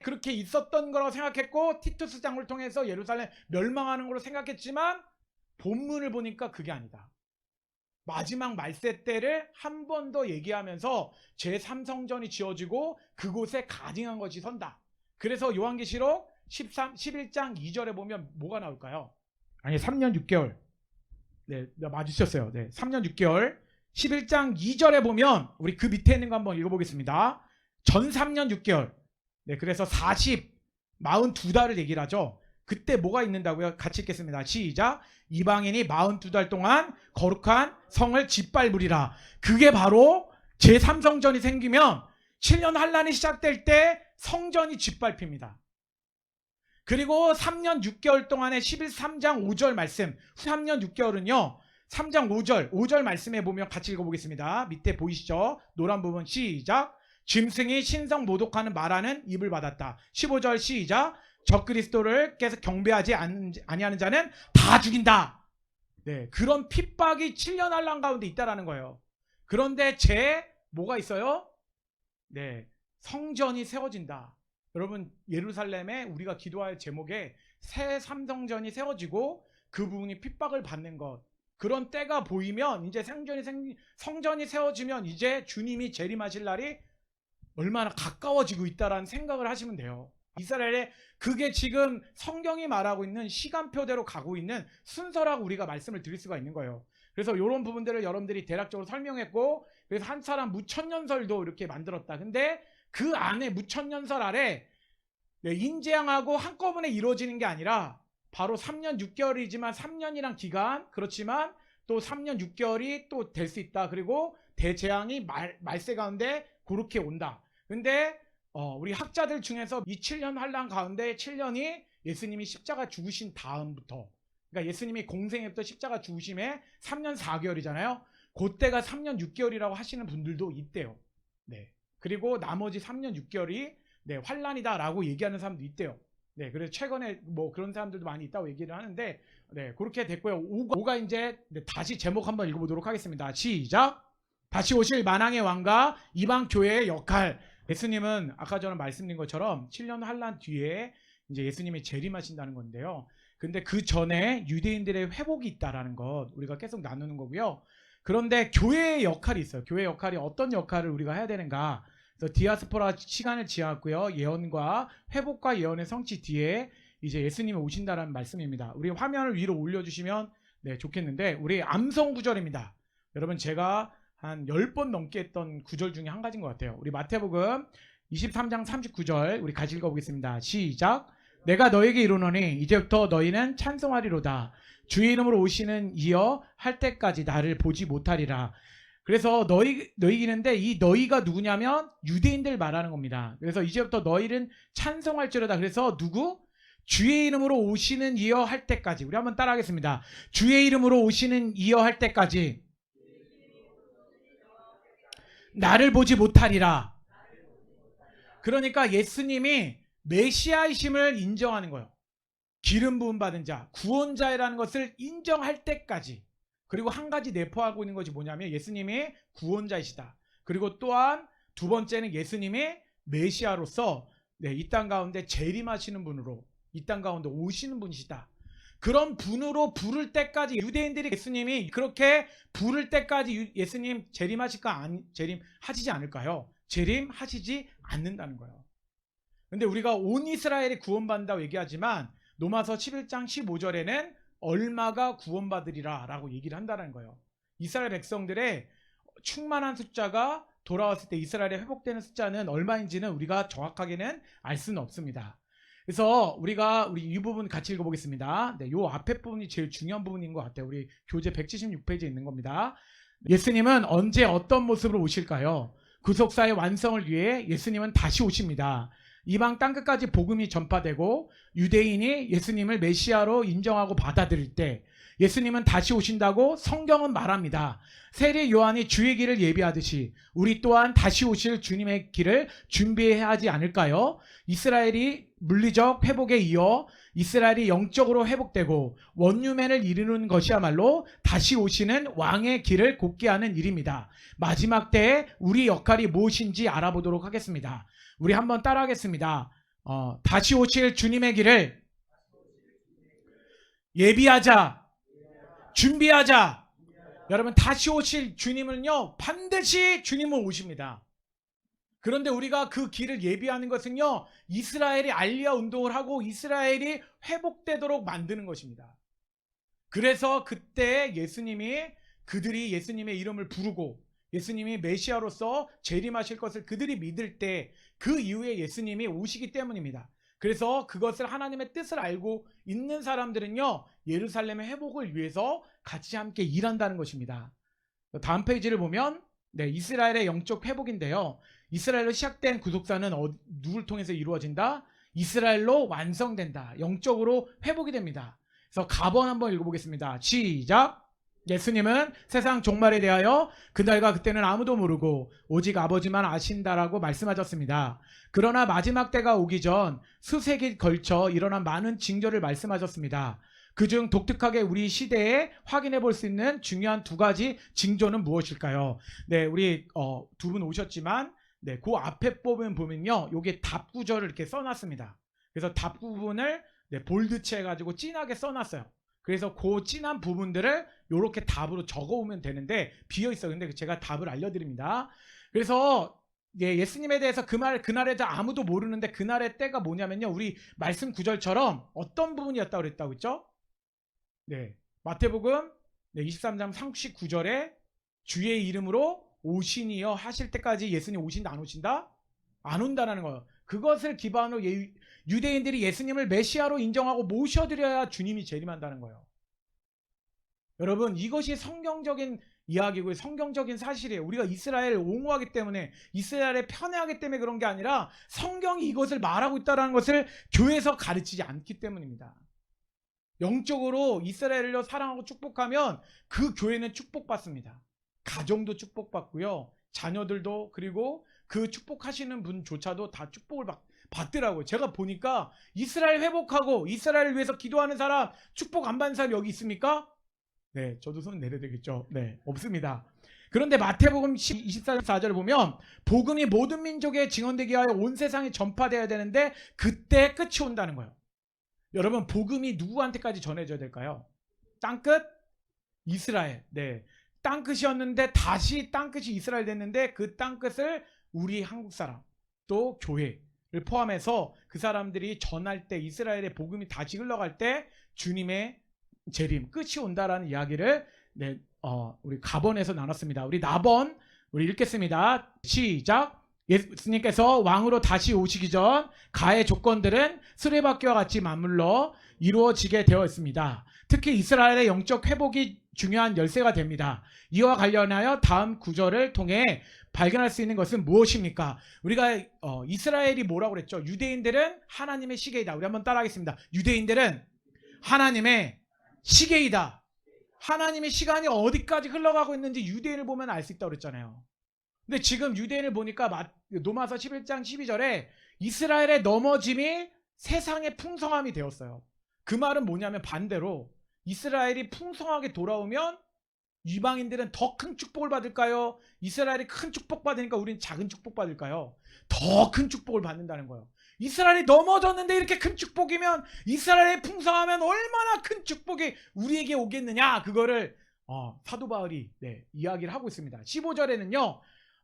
그렇게 있었던 거라고 생각했고 티투스 장을 통해서 예루살렘 멸망하는 걸로 생각했지만 본문을 보니까 그게 아니다. 마지막 말세 때를 한 번 더 얘기하면서 제3성전이 지어지고 그곳에 가증한 것이 선다. 그래서 요한계시록 11장 2절에 보면 뭐가 나올까요? 아니 3년 6개월 맞으셨어요. 3년 6개월 11장 2절에 보면 우리 그 밑에 있는 거 한번 읽어보겠습니다. 전 3년 6개월 그래서 42달을 얘기를 하죠. 그때 뭐가 있는다고요? 같이 읽겠습니다. 시작. 이방인이 42달 동안 거룩한 성을 짓밟으리라. 그게 바로 제3성전이 생기면 7년 환란이 시작될 때 성전이 짓밟힙니다. 그리고 3년 6개월 동안에 11~3장 5절 말씀 3년 6개월은요 3장 5절 말씀에 보면 같이 읽어보겠습니다. 밑에 보이시죠? 노란 부분 시작. 짐승이 신성 모독하는 말하는 입을 받았다. 15절 시작. 적그리스도를 계속 경배하지 아니하는 자는 다 죽인다. 그런 핍박이 7년 환란 가운데 있다라는 거예요. 그런데 뭐가 있어요? 성전이 세워진다. 여러분 예루살렘에 우리가 기도할 제목에 새 삼성전이 세워지고 그 부분이 핍박을 받는 것, 그런 때가 보이면 이제 성전이 세워지면 이제 주님이 재림하실 날이 얼마나 가까워지고 있다라는 생각을 하시면 돼요. 이스라엘에 그게 지금 성경이 말하고 있는 시간표대로 가고 있는 순서라고 우리가 말씀을 드릴 수가 있는 거예요. 그래서 이런 부분들을 여러분들이 대략적으로 설명했고, 그래서 한 사람 무천년설도 이렇게 만들었다. 근데 그 안에 무천년설 아래 인재앙하고 한꺼번에 이루어지는 게 아니라 바로 3년 6개월이지만 3년이란 기간, 그렇지만 또 3년 6개월이 또 될 수 있다. 그리고 대재앙이 말세 가운데 그렇게 온다. 근데 우리 학자들 중에서 이 7년 환란 가운데 7년이 예수님이 십자가 죽으신 다음부터, 그러니까 예수님이 공생애부터 십자가 죽으심에 3년 4개월이잖아요. 그때가 3년 6개월이라고 하시는 분들도 있대요. 그리고 나머지 3년 6개월이 환란이다라고 얘기하는 사람도 있대요. 그래서 최근에 뭐 그런 사람들도 많이 있다고 얘기를 하는데, 그렇게 됐고요. 5가 이제 다시 제목 한번 읽어보도록 하겠습니다. 시작. 다시 오실 만왕의 왕과 이방 교회의 역할. 예수님은 아까 저는 말씀드린 것처럼 7년 환란 뒤에 이제 예수님이 재림하신다는 건데요. 근데 그 전에 유대인들의 회복이 있다라는 것 우리가 계속 나누는 거고요. 그런데 교회의 역할이 있어요. 교회 역할이 어떤 역할을 우리가 해야 되는가. 그래서 디아스포라 시간을 지었고요. 예언과 회복과 예언의 성취 뒤에 이제 예수님이 오신다라는 말씀입니다. 우리 화면을 위로 올려주시면 네, 좋겠는데 우리 암송 구절입니다. 여러분 제가 한 10번 넘게 했던 구절 중에 한 가지인 것 같아요. 우리 마태복음 23장 39절 우리 같이 읽어보겠습니다. 시작. 내가 너에게 이르노니 이제부터 너희는 찬송하리로다. 주의 이름으로 오시는 이여 할 때까지 나를 보지 못하리라. 그래서 너희기는데 이 너희가 누구냐면 유대인들 말하는 겁니다. 그래서 이제부터 너희는 찬송할지로다. 그래서 누구? 주의 이름으로 오시는 이여 할 때까지. 우리 한번 따라하겠습니다. 주의 이름으로 오시는 이여 할 때까지 나를 보지 못하리라. 그러니까 예수님이 메시아이심을 인정하는 거예요. 기름 부음 받은 자, 구원자라는 것을 인정할 때까지. 그리고 한 가지 내포하고 있는 것이 뭐냐면 예수님이 구원자이시다. 그리고 또한 두 번째는 예수님이 메시아로서 이 땅 가운데 재림하시는 분으로 이 땅 가운데 오시는 분이시다. 그런 분으로 부를 때까지 유대인들이 예수님이 그렇게 부를 때까지 예수님 재림하실까 재림하시지 않을까요? 재림하시지 않는다는 거예요. 근데 우리가 온 이스라엘이 구원받는다고 얘기하지만 로마서 11장 15절에는 얼마가 구원받으리라 라고 얘기를 한다는 거예요. 이스라엘 백성들의 충만한 숫자가 돌아왔을 때 이스라엘에 회복되는 숫자는 얼마인지는 우리가 정확하게는 알 수는 없습니다. 그래서 우리 이 부분 같이 읽어보겠습니다. 네, 요 앞에 부분이 제일 중요한 부분인 것 같아요. 우리 교재 176페이지에 있는 겁니다. 예수님은 언제 어떤 모습으로 오실까요? 구속사의 완성을 위해 예수님은 다시 오십니다. 이방 땅끝까지 복음이 전파되고 유대인이 예수님을 메시아로 인정하고 받아들일 때 예수님은 다시 오신다고 성경은 말합니다. 세례 요한이 주의 길을 예비하듯이 우리 또한 다시 오실 주님의 길을 준비해야 하지 않을까요? 이스라엘이 물리적 회복에 이어 이스라엘이 영적으로 회복되고 원유맨을 이루는 것이야말로 다시 오시는 왕의 길을 곱게 하는 일입니다. 마지막 때에 우리 역할이 무엇인지 알아보도록 하겠습니다. 우리 한번 따라하겠습니다. 다시 오실 주님의 길을 예비하자, 준비하자. 여러분 다시 오실 주님은요 반드시 주님은 오십니다. 그런데 우리가 그 길을 예비하는 것은요 이스라엘이 알리아 운동을 하고 이스라엘이 회복되도록 만드는 것입니다. 그래서 그때 그들이 예수님의 이름을 부르고 예수님이 메시아로서 재림하실 것을 그들이 믿을 때 그 이후에 예수님이 오시기 때문입니다. 그래서 그것을 하나님의 뜻을 알고 있는 사람들은요 예루살렘의 회복을 위해서 같이 함께 일한다는 것입니다. 다음 페이지를 보면 이스라엘의 영적 회복인데요. 이스라엘로 시작된 구속사는 누굴 통해서 이루어진다? 이스라엘로 완성된다. 영적으로 회복이 됩니다. 그래서 가번 한번 읽어보겠습니다. 시작! 예수님은 세상 종말에 대하여 그날과 그때는 아무도 모르고 오직 아버지만 아신다라고 말씀하셨습니다. 그러나 마지막 때가 오기 전 수세기 걸쳐 일어난 많은 징조를 말씀하셨습니다. 그중 독특하게 우리 시대에 확인해 볼 수 있는 중요한 두 가지 징조는 무엇일까요? 네, 우리 두 분 오셨지만 그 앞에 보면요, 요게 답 구절을 이렇게 써놨습니다. 그래서 답 부분을 볼드체 해가지고 진하게 써놨어요. 그래서 그 진한 부분들을 이렇게 답으로 적어오면 되는데 비어 있어요. 근데 제가 답을 알려드립니다. 그래서 예수님에 대해서 그날에 아무도 모르는데 그날의 때가 뭐냐면요, 우리 말씀 구절처럼 어떤 부분이었다고 그랬다고 했죠? 마태복음 23장 39절에 주의 이름으로 오시니여 하실 때까지 예수님 오신다 안 오신다? 안 온다라는 거예요. 그것을 기반으로 유대인들이 예수님을 메시아로 인정하고 모셔드려야 주님이 재림한다는 거예요. 여러분 이것이 성경적인 이야기고 성경적인 사실이에요. 우리가 이스라엘을 옹호하기 때문에 이스라엘에 편애하기 때문에 그런 게 아니라 성경이 이것을 말하고 있다는 것을 교회에서 가르치지 않기 때문입니다. 영적으로 이스라엘을 사랑하고 축복하면 그 교회는 축복받습니다. 가정도 축복받고요. 자녀들도 그리고 그 축복하시는 분조차도 다 축복을 받더라고요. 제가 보니까 이스라엘 회복하고 이스라엘을 위해서 기도하는 사람 축복 안 받는 사람 여기 있습니까? 네, 저도 손 내려야 되겠죠. 네, 없습니다. 그런데 마태복음 24절을 보면 복음이 모든 민족에 증언되게 하여 온 세상에 전파되어야 되는데 그때 끝이 온다는 거예요. 여러분 복음이 누구한테까지 전해져야 될까요? 땅끝? 이스라엘. 땅끝이었는데 다시 땅끝이 이스라엘 됐는데 그 땅끝을 우리 한국 사람 또 교회를 포함해서 그 사람들이 전할 때 이스라엘의 복음이 다시 흘러갈 때 주님의 재림 끝이 온다라는 이야기를 우리 가번에서 나눴습니다. 우리 나번 우리 읽겠습니다. 시작. 예수님께서 왕으로 다시 오시기 전 가의 조건들은 수레바퀴와 같이 맞물러 이루어지게 되어 있습니다. 특히 이스라엘의 영적 회복이 중요한 열쇠가 됩니다. 이와 관련하여 다음 구절을 통해 발견할 수 있는 것은 무엇입니까? 우리가 이스라엘이 뭐라고 그랬죠? 유대인들은 하나님의 시계이다. 우리 한번 따라하겠습니다. 유대인들은 하나님의 시계이다. 하나님의 시간이 어디까지 흘러가고 있는지 유대인을 보면 알 수 있다고 그랬잖아요. 근데 지금 유대인을 보니까 로마서 11장 12절에 이스라엘의 넘어짐이 세상의 풍성함이 되었어요. 그 말은 뭐냐면 반대로 이스라엘이 풍성하게 돌아오면 이방인들은 더 큰 축복을 받을까요? 이스라엘이 큰 축복 받으니까 우리는 작은 축복 받을까요? 더 큰 축복을 받는다는 거예요. 이스라엘이 넘어졌는데 이렇게 큰 축복이면 이스라엘이 풍성하면 얼마나 큰 축복이 우리에게 오겠느냐, 그거를 사도 바울이 이야기를 하고 있습니다. 15절에는요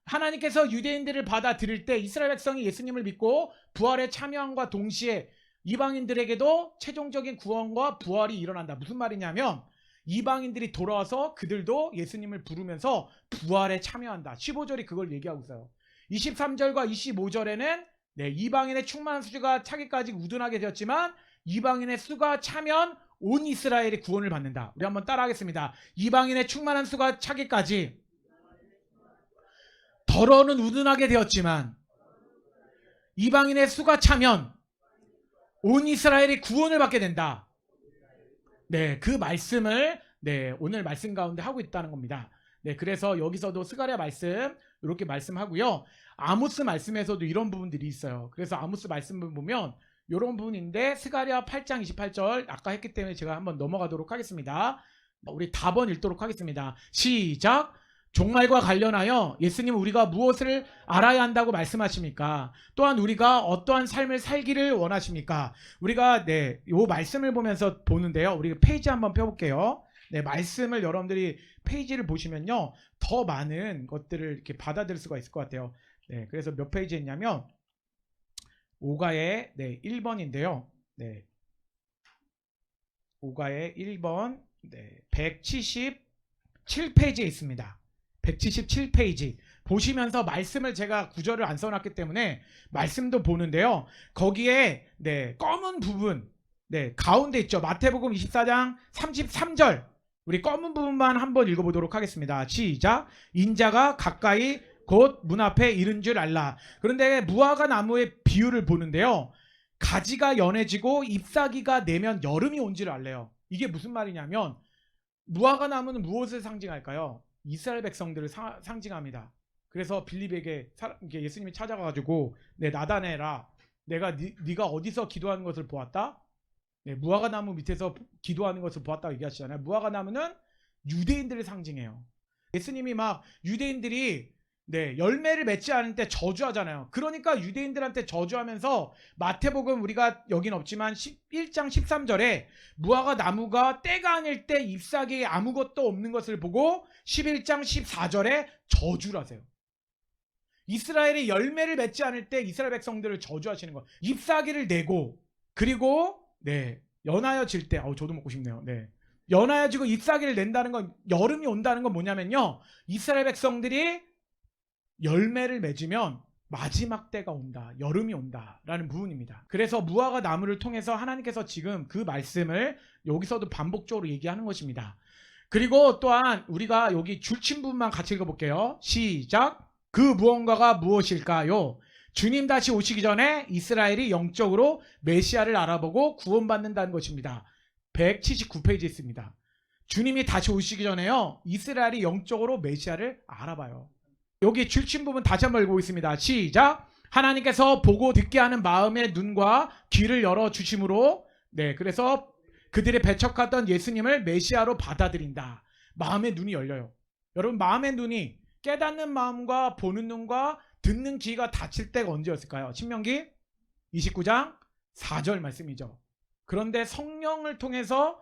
하나님께서 유대인들을 받아들일 때 이스라엘 백성이 예수님을 믿고 부활에 참여함과 동시에 이방인들에게도 최종적인 구원과 부활이 일어난다. 무슨 말이냐면 이방인들이 돌아와서 그들도 예수님을 부르면서 부활에 참여한다. 15절이 그걸 얘기하고 있어요. 23절과 25절에는 이방인의 충만한 수가 차기까지 우둔하게 되었지만 이방인의 수가 차면 온 이스라엘이 구원을 받는다. 우리 한번 따라하겠습니다. 이방인의 충만한 수가 차기까지 더러는 우둔하게 되었지만 이방인의 수가 차면 온 이스라엘이 구원을 받게 된다. 그 말씀을 오늘 말씀 가운데 하고 있다는 겁니다. 그래서 여기서도 스가랴 말씀 이렇게 말씀하고요. 아모스 말씀에서도 이런 부분들이 있어요. 그래서 아모스 말씀을 보면 이런 부분인데 스가랴 8장 28절 아까 했기 때문에 제가 한번 넘어가도록 하겠습니다. 우리 답번 읽도록 하겠습니다. 시작. 종말과 관련하여 예수님 우리가 무엇을 알아야 한다고 말씀하십니까? 또한 우리가 어떠한 삶을 살기를 원하십니까? 우리가 이 말씀을 보면서 보는데요. 우리 페이지 한번 펴볼게요. 말씀을 여러분들이 페이지를 보시면요. 더 많은 것들을 이렇게 받아들일 수가 있을 것 같아요. 그래서 몇 페이지 있냐면 5가의 1번인데요. 5가의 1번 177페이지에 있습니다. 177페이지 보시면서 말씀을 제가 구절을 안 써놨기 때문에 말씀도 보는데요. 거기에 검은 부분 가운데 있죠. 마태복음 24장 33절 우리 검은 부분만 한번 읽어보도록 하겠습니다. 시작. 인자가 가까이 곧 문 앞에 이른 줄 알라. 그런데 무화과 나무의 비유를 보는데요. 가지가 연해지고 잎사귀가 내면 여름이 온 줄 알래요. 이게 무슨 말이냐면 무화과 나무는 무엇을 상징할까요? 이스라엘 백성들을 상징합니다. 그래서 빌립에게 예수님이 찾아가가지고 나다내라. 내가 네가 어디서 기도하는 것을 보았다? 무화과 나무 밑에서 기도하는 것을 보았다고 얘기하시잖아요. 무화과 나무는 유대인들을 상징해요. 예수님이 막 유대인들이 열매를 맺지 않을 때 저주하잖아요. 그러니까 유대인들한테 저주하면서 마태복음 우리가 여긴 없지만 1장 13절에 무화과 나무가 때가 아닐 때 잎사귀에 아무것도 없는 것을 보고 11장 14절에 저주를 하세요. 이스라엘이 열매를 맺지 않을 때 이스라엘 백성들을 저주하시는 거예요. 잎사귀를 내고 그리고 연하여질 때 저도 먹고 싶네요. 연하여지고 잎사귀를 낸다는 건 여름이 온다는 건 뭐냐면요. 이스라엘 백성들이 열매를 맺으면 마지막 때가 온다. 여름이 온다라는 부분입니다. 그래서 무화과 나무를 통해서 하나님께서 지금 그 말씀을 여기서도 반복적으로 얘기하는 것입니다. 그리고 또한 우리가 여기 줄친 부분만 같이 읽어볼게요. 시작. 그 무언가가 무엇일까요? 주님 다시 오시기 전에 이스라엘이 영적으로 메시아를 알아보고 구원받는다는 것입니다. 179페이지에 있습니다. 주님이 다시 오시기 전에요. 이스라엘이 영적으로 메시아를 알아봐요. 여기 줄친 부분 다시 한번 읽어보겠습니다. 시작. 하나님께서 보고 듣게 하는 마음의 눈과 귀를 열어주심으로 그래서 그들의 배척하던 예수님을 메시아로 받아들인다. 마음의 눈이 열려요. 여러분 마음의 눈이 깨닫는 마음과 보는 눈과 듣는 귀가 닫힐 때가 언제였을까요? 신명기 29장 4절 말씀이죠. 그런데 성령을 통해서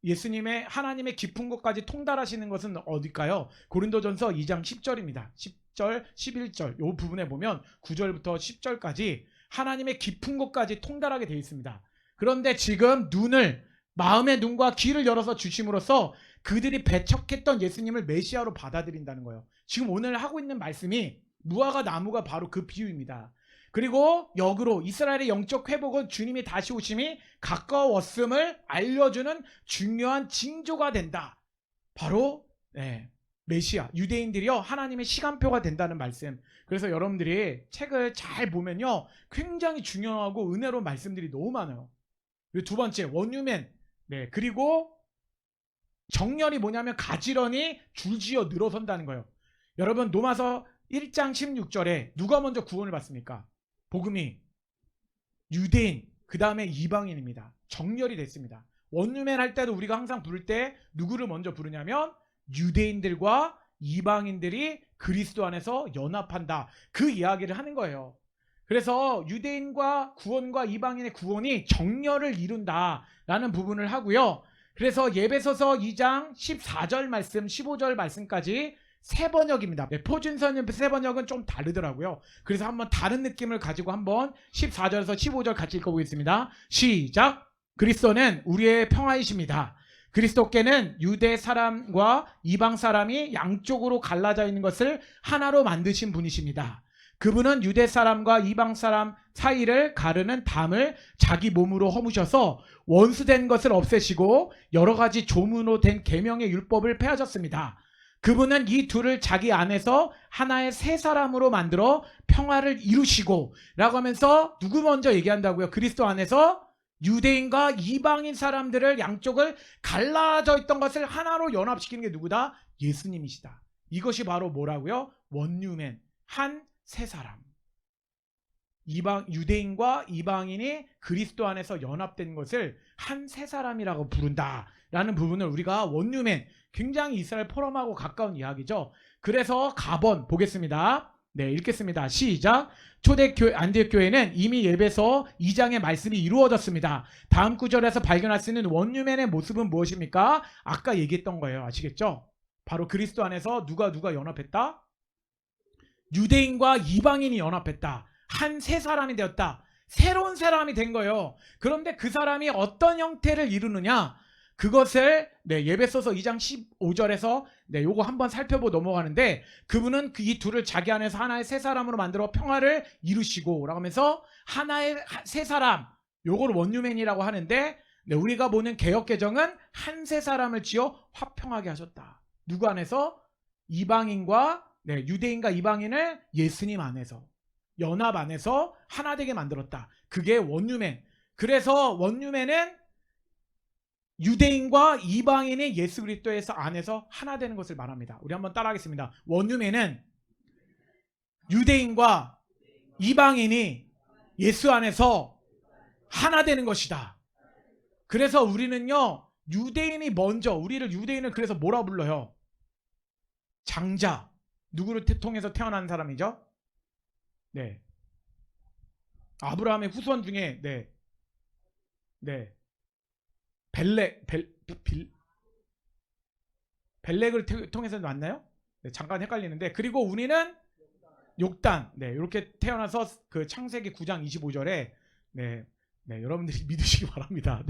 예수님의 하나님의 깊은 것까지 통달하시는 것은 어딜까요? 고린도전서 2장 10절입니다. 10절, 11절 이 부분에 보면 9절부터 10절까지 하나님의 깊은 것까지 통달하게 되어 있습니다. 그런데 지금 마음의 눈과 귀를 열어서 주심으로써 그들이 배척했던 예수님을 메시아로 받아들인다는 거예요. 지금 오늘 하고 있는 말씀이 무화과 나무가 바로 그 비유입니다. 그리고 역으로 이스라엘의 영적 회복은 주님이 다시 오심이 가까웠음을 알려주는 중요한 징조가 된다. 바로 메시아, 유대인들이요 하나님의 시간표가 된다는 말씀. 그래서 여러분들이 책을 잘 보면요 굉장히 중요하고 은혜로운 말씀들이 너무 많아요. 그리고 두 번째 원유맨, 그리고 정렬이 뭐냐면 가지런히 줄지어 늘어선다는 거예요. 여러분 로마서 1장 16절에 누가 먼저 구원을 받습니까? 복음이 유대인 그 다음에 이방인입니다. 정렬이 됐습니다. 원유맨 할 때도 우리가 항상 부를 때 누구를 먼저 부르냐면 유대인들과 이방인들이 그리스도 안에서 연합한다. 그 이야기를 하는 거예요. 그래서 유대인과 구원과 이방인의 구원이 정렬을 이룬다라는 부분을 하고요. 그래서 예배소서 2장 14절 말씀 15절 말씀까지 새 번역입니다. 포준선 새 번역은 좀 다르더라고요. 그래서 한번 다른 느낌을 가지고 한번 14절에서 15절 같이 읽어보겠습니다. 시작! 그리스도는 우리의 평화이십니다. 그리스도께는 유대 사람과 이방 사람이 양쪽으로 갈라져 있는 것을 하나로 만드신 분이십니다. 그분은 유대 사람과 이방 사람 사이를 가르는 담을 자기 몸으로 허무셔서 원수된 것을 없애시고 여러 가지 조문으로 된 계명의 율법을 폐하셨습니다. 그분은 이 둘을 자기 안에서 하나의 새 사람으로 만들어 평화를 이루시고 라고 하면서 누구 먼저 얘기한다고요? 그리스도 안에서 유대인과 이방인 사람들을 양쪽을 갈라져 있던 것을 하나로 연합시키는 게 누구다? 예수님이시다. 이것이 바로 뭐라고요? 원유맨, 한 새 사람. 유대인과 이방인이 그리스도 안에서 연합된 것을 한 새 사람이라고 부른다라는 부분을 우리가 원유맨, 굉장히 이스라엘 포럼하고 가까운 이야기죠. 그래서 가번 보겠습니다. 읽겠습니다. 시작. 초대 안디옥 교회는 이미 예배서 2장의 말씀이 이루어졌습니다. 다음 구절에서 발견할 수 있는 원유맨의 모습은 무엇입니까? 아까 얘기했던 거예요. 아시겠죠? 바로 그리스도 안에서 누가 연합했다? 유대인과 이방인이 연합했다. 한 새 사람이 되었다. 새로운 사람이 된 거예요. 그런데 그 사람이 어떤 형태를 이루느냐? 그것을 예배소서 2장 15절에서 요거 한번 살펴보고 넘어가는데, 그분은 이 둘을 자기 안에서 하나의 새 사람으로 만들어 평화를 이루시고 라고 하면서 하나의 새 사람, 요걸 원유맨이라고 하는데, 우리가 보는 개역개정은 한 새 사람을 지어 화평하게 하셨다. 누구 안에서? 이방인과 유대인과 이방인을 예수님 안에서 연합 안에서 하나 되게 만들었다. 그게 원유맨. 그래서 원유맨은 유대인과 이방인이 예수 그리스도에서 안에서 하나 되는 것을 말합니다. 우리 한번 따라하겠습니다. 원유맨은 유대인과 이방인이 예수 안에서 하나 되는 것이다. 그래서 우리는요, 유대인이 먼저, 우리를 유대인을 그래서 뭐라 불러요? 장자. 누구를 통해서 태어난 사람이죠? 아브라함의 후손 중에 벨렉을 통해서 왔나요? 잠깐 헷갈리는데, 그리고 우리는 욕단, 이렇게 태어나서 그 창세기 9장 25절에 여러분들이 믿으시기 바랍니다.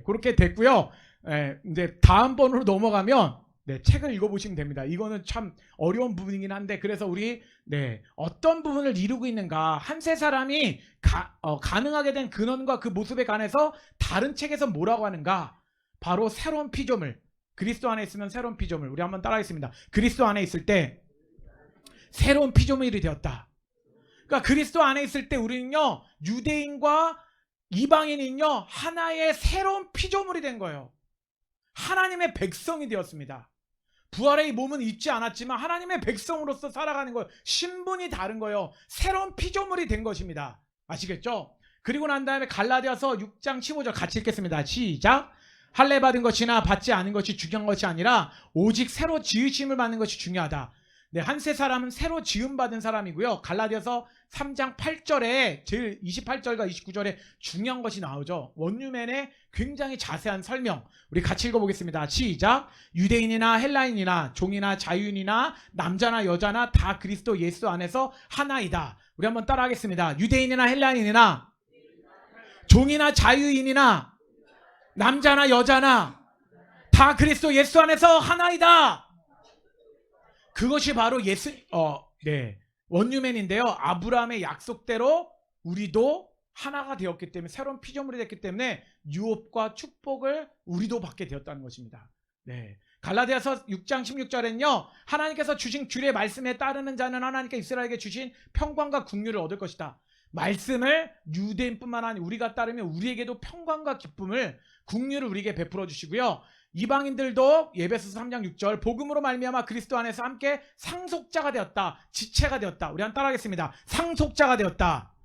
그렇게 됐고요. 이제 다음 번으로 넘어가면 책을 읽어보시면 됩니다. 이거는 참 어려운 부분이긴 한데, 그래서 우리 어떤 부분을 이루고 있는가, 한 세 사람이 가능하게 된 근원과 그 모습에 관해서 다른 책에서 뭐라고 하는가, 바로 새로운 피조물, 그리스도 안에 있으면 새로운 피조물. 우리 한번 따라하겠습니다. 그리스도 안에 있을 때 새로운 피조물이 되었다. 그러니까 그리스도 안에 있을 때 우리는요, 유대인과 이방인은요, 하나의 새로운 피조물이 된 거예요. 하나님의 백성이 되었습니다. 부활의 몸은 잊지 않았지만 하나님의 백성으로서 살아가는 거예요. 신분이 다른 거예요. 새로운 피조물이 된 것입니다. 아시겠죠? 그리고 난 다음에 갈라디아서 6장 15절 같이 읽겠습니다. 시작. 할례 받은 것이나 받지 않은 것이 중요한 것이 아니라 오직 새로 지으심을 받는 것이 중요하다. 네, 한세 사람은 새로 지음받은 사람이고요. 갈라디아서 3장 8절에 제일 28절과 29절에 중요한 것이 나오죠. 원유맨의 굉장히 자세한 설명. 우리 같이 읽어보겠습니다. 시작. 유대인이나 헬라인이나 종이나 자유인이나 남자나 여자나 다 그리스도 예수 안에서 하나이다. 우리 한번 따라하겠습니다. 유대인이나 헬라인이나 종이나 자유인이나 남자나 여자나 다 그리스도 예수 안에서 하나이다. 그것이 바로 원유맨인데요. 아브라함의 약속대로 우리도 하나가 되었기 때문에 새로운 피조물이 됐기 때문에 유업과 축복을 우리도 받게 되었다는 것입니다. 네. 갈라디아서 6장 16절에는요. 하나님께서 주신 규례 말씀에 따르는 자는 하나님께 이스라엘에게 주신 평강과 국류를 얻을 것이다. 말씀을 유대인뿐만 아니라 우리가 따르면 우리에게도 평강과 기쁨을 국류를 우리에게 베풀어 주시고요. 이방인들도 에베소서 3장 6절 복음으로 말미암아 그리스도 안에서 함께 상속자가 되었다. 지체가 되었다. 우리 한번 따라하겠습니다. 상속자가 되었다.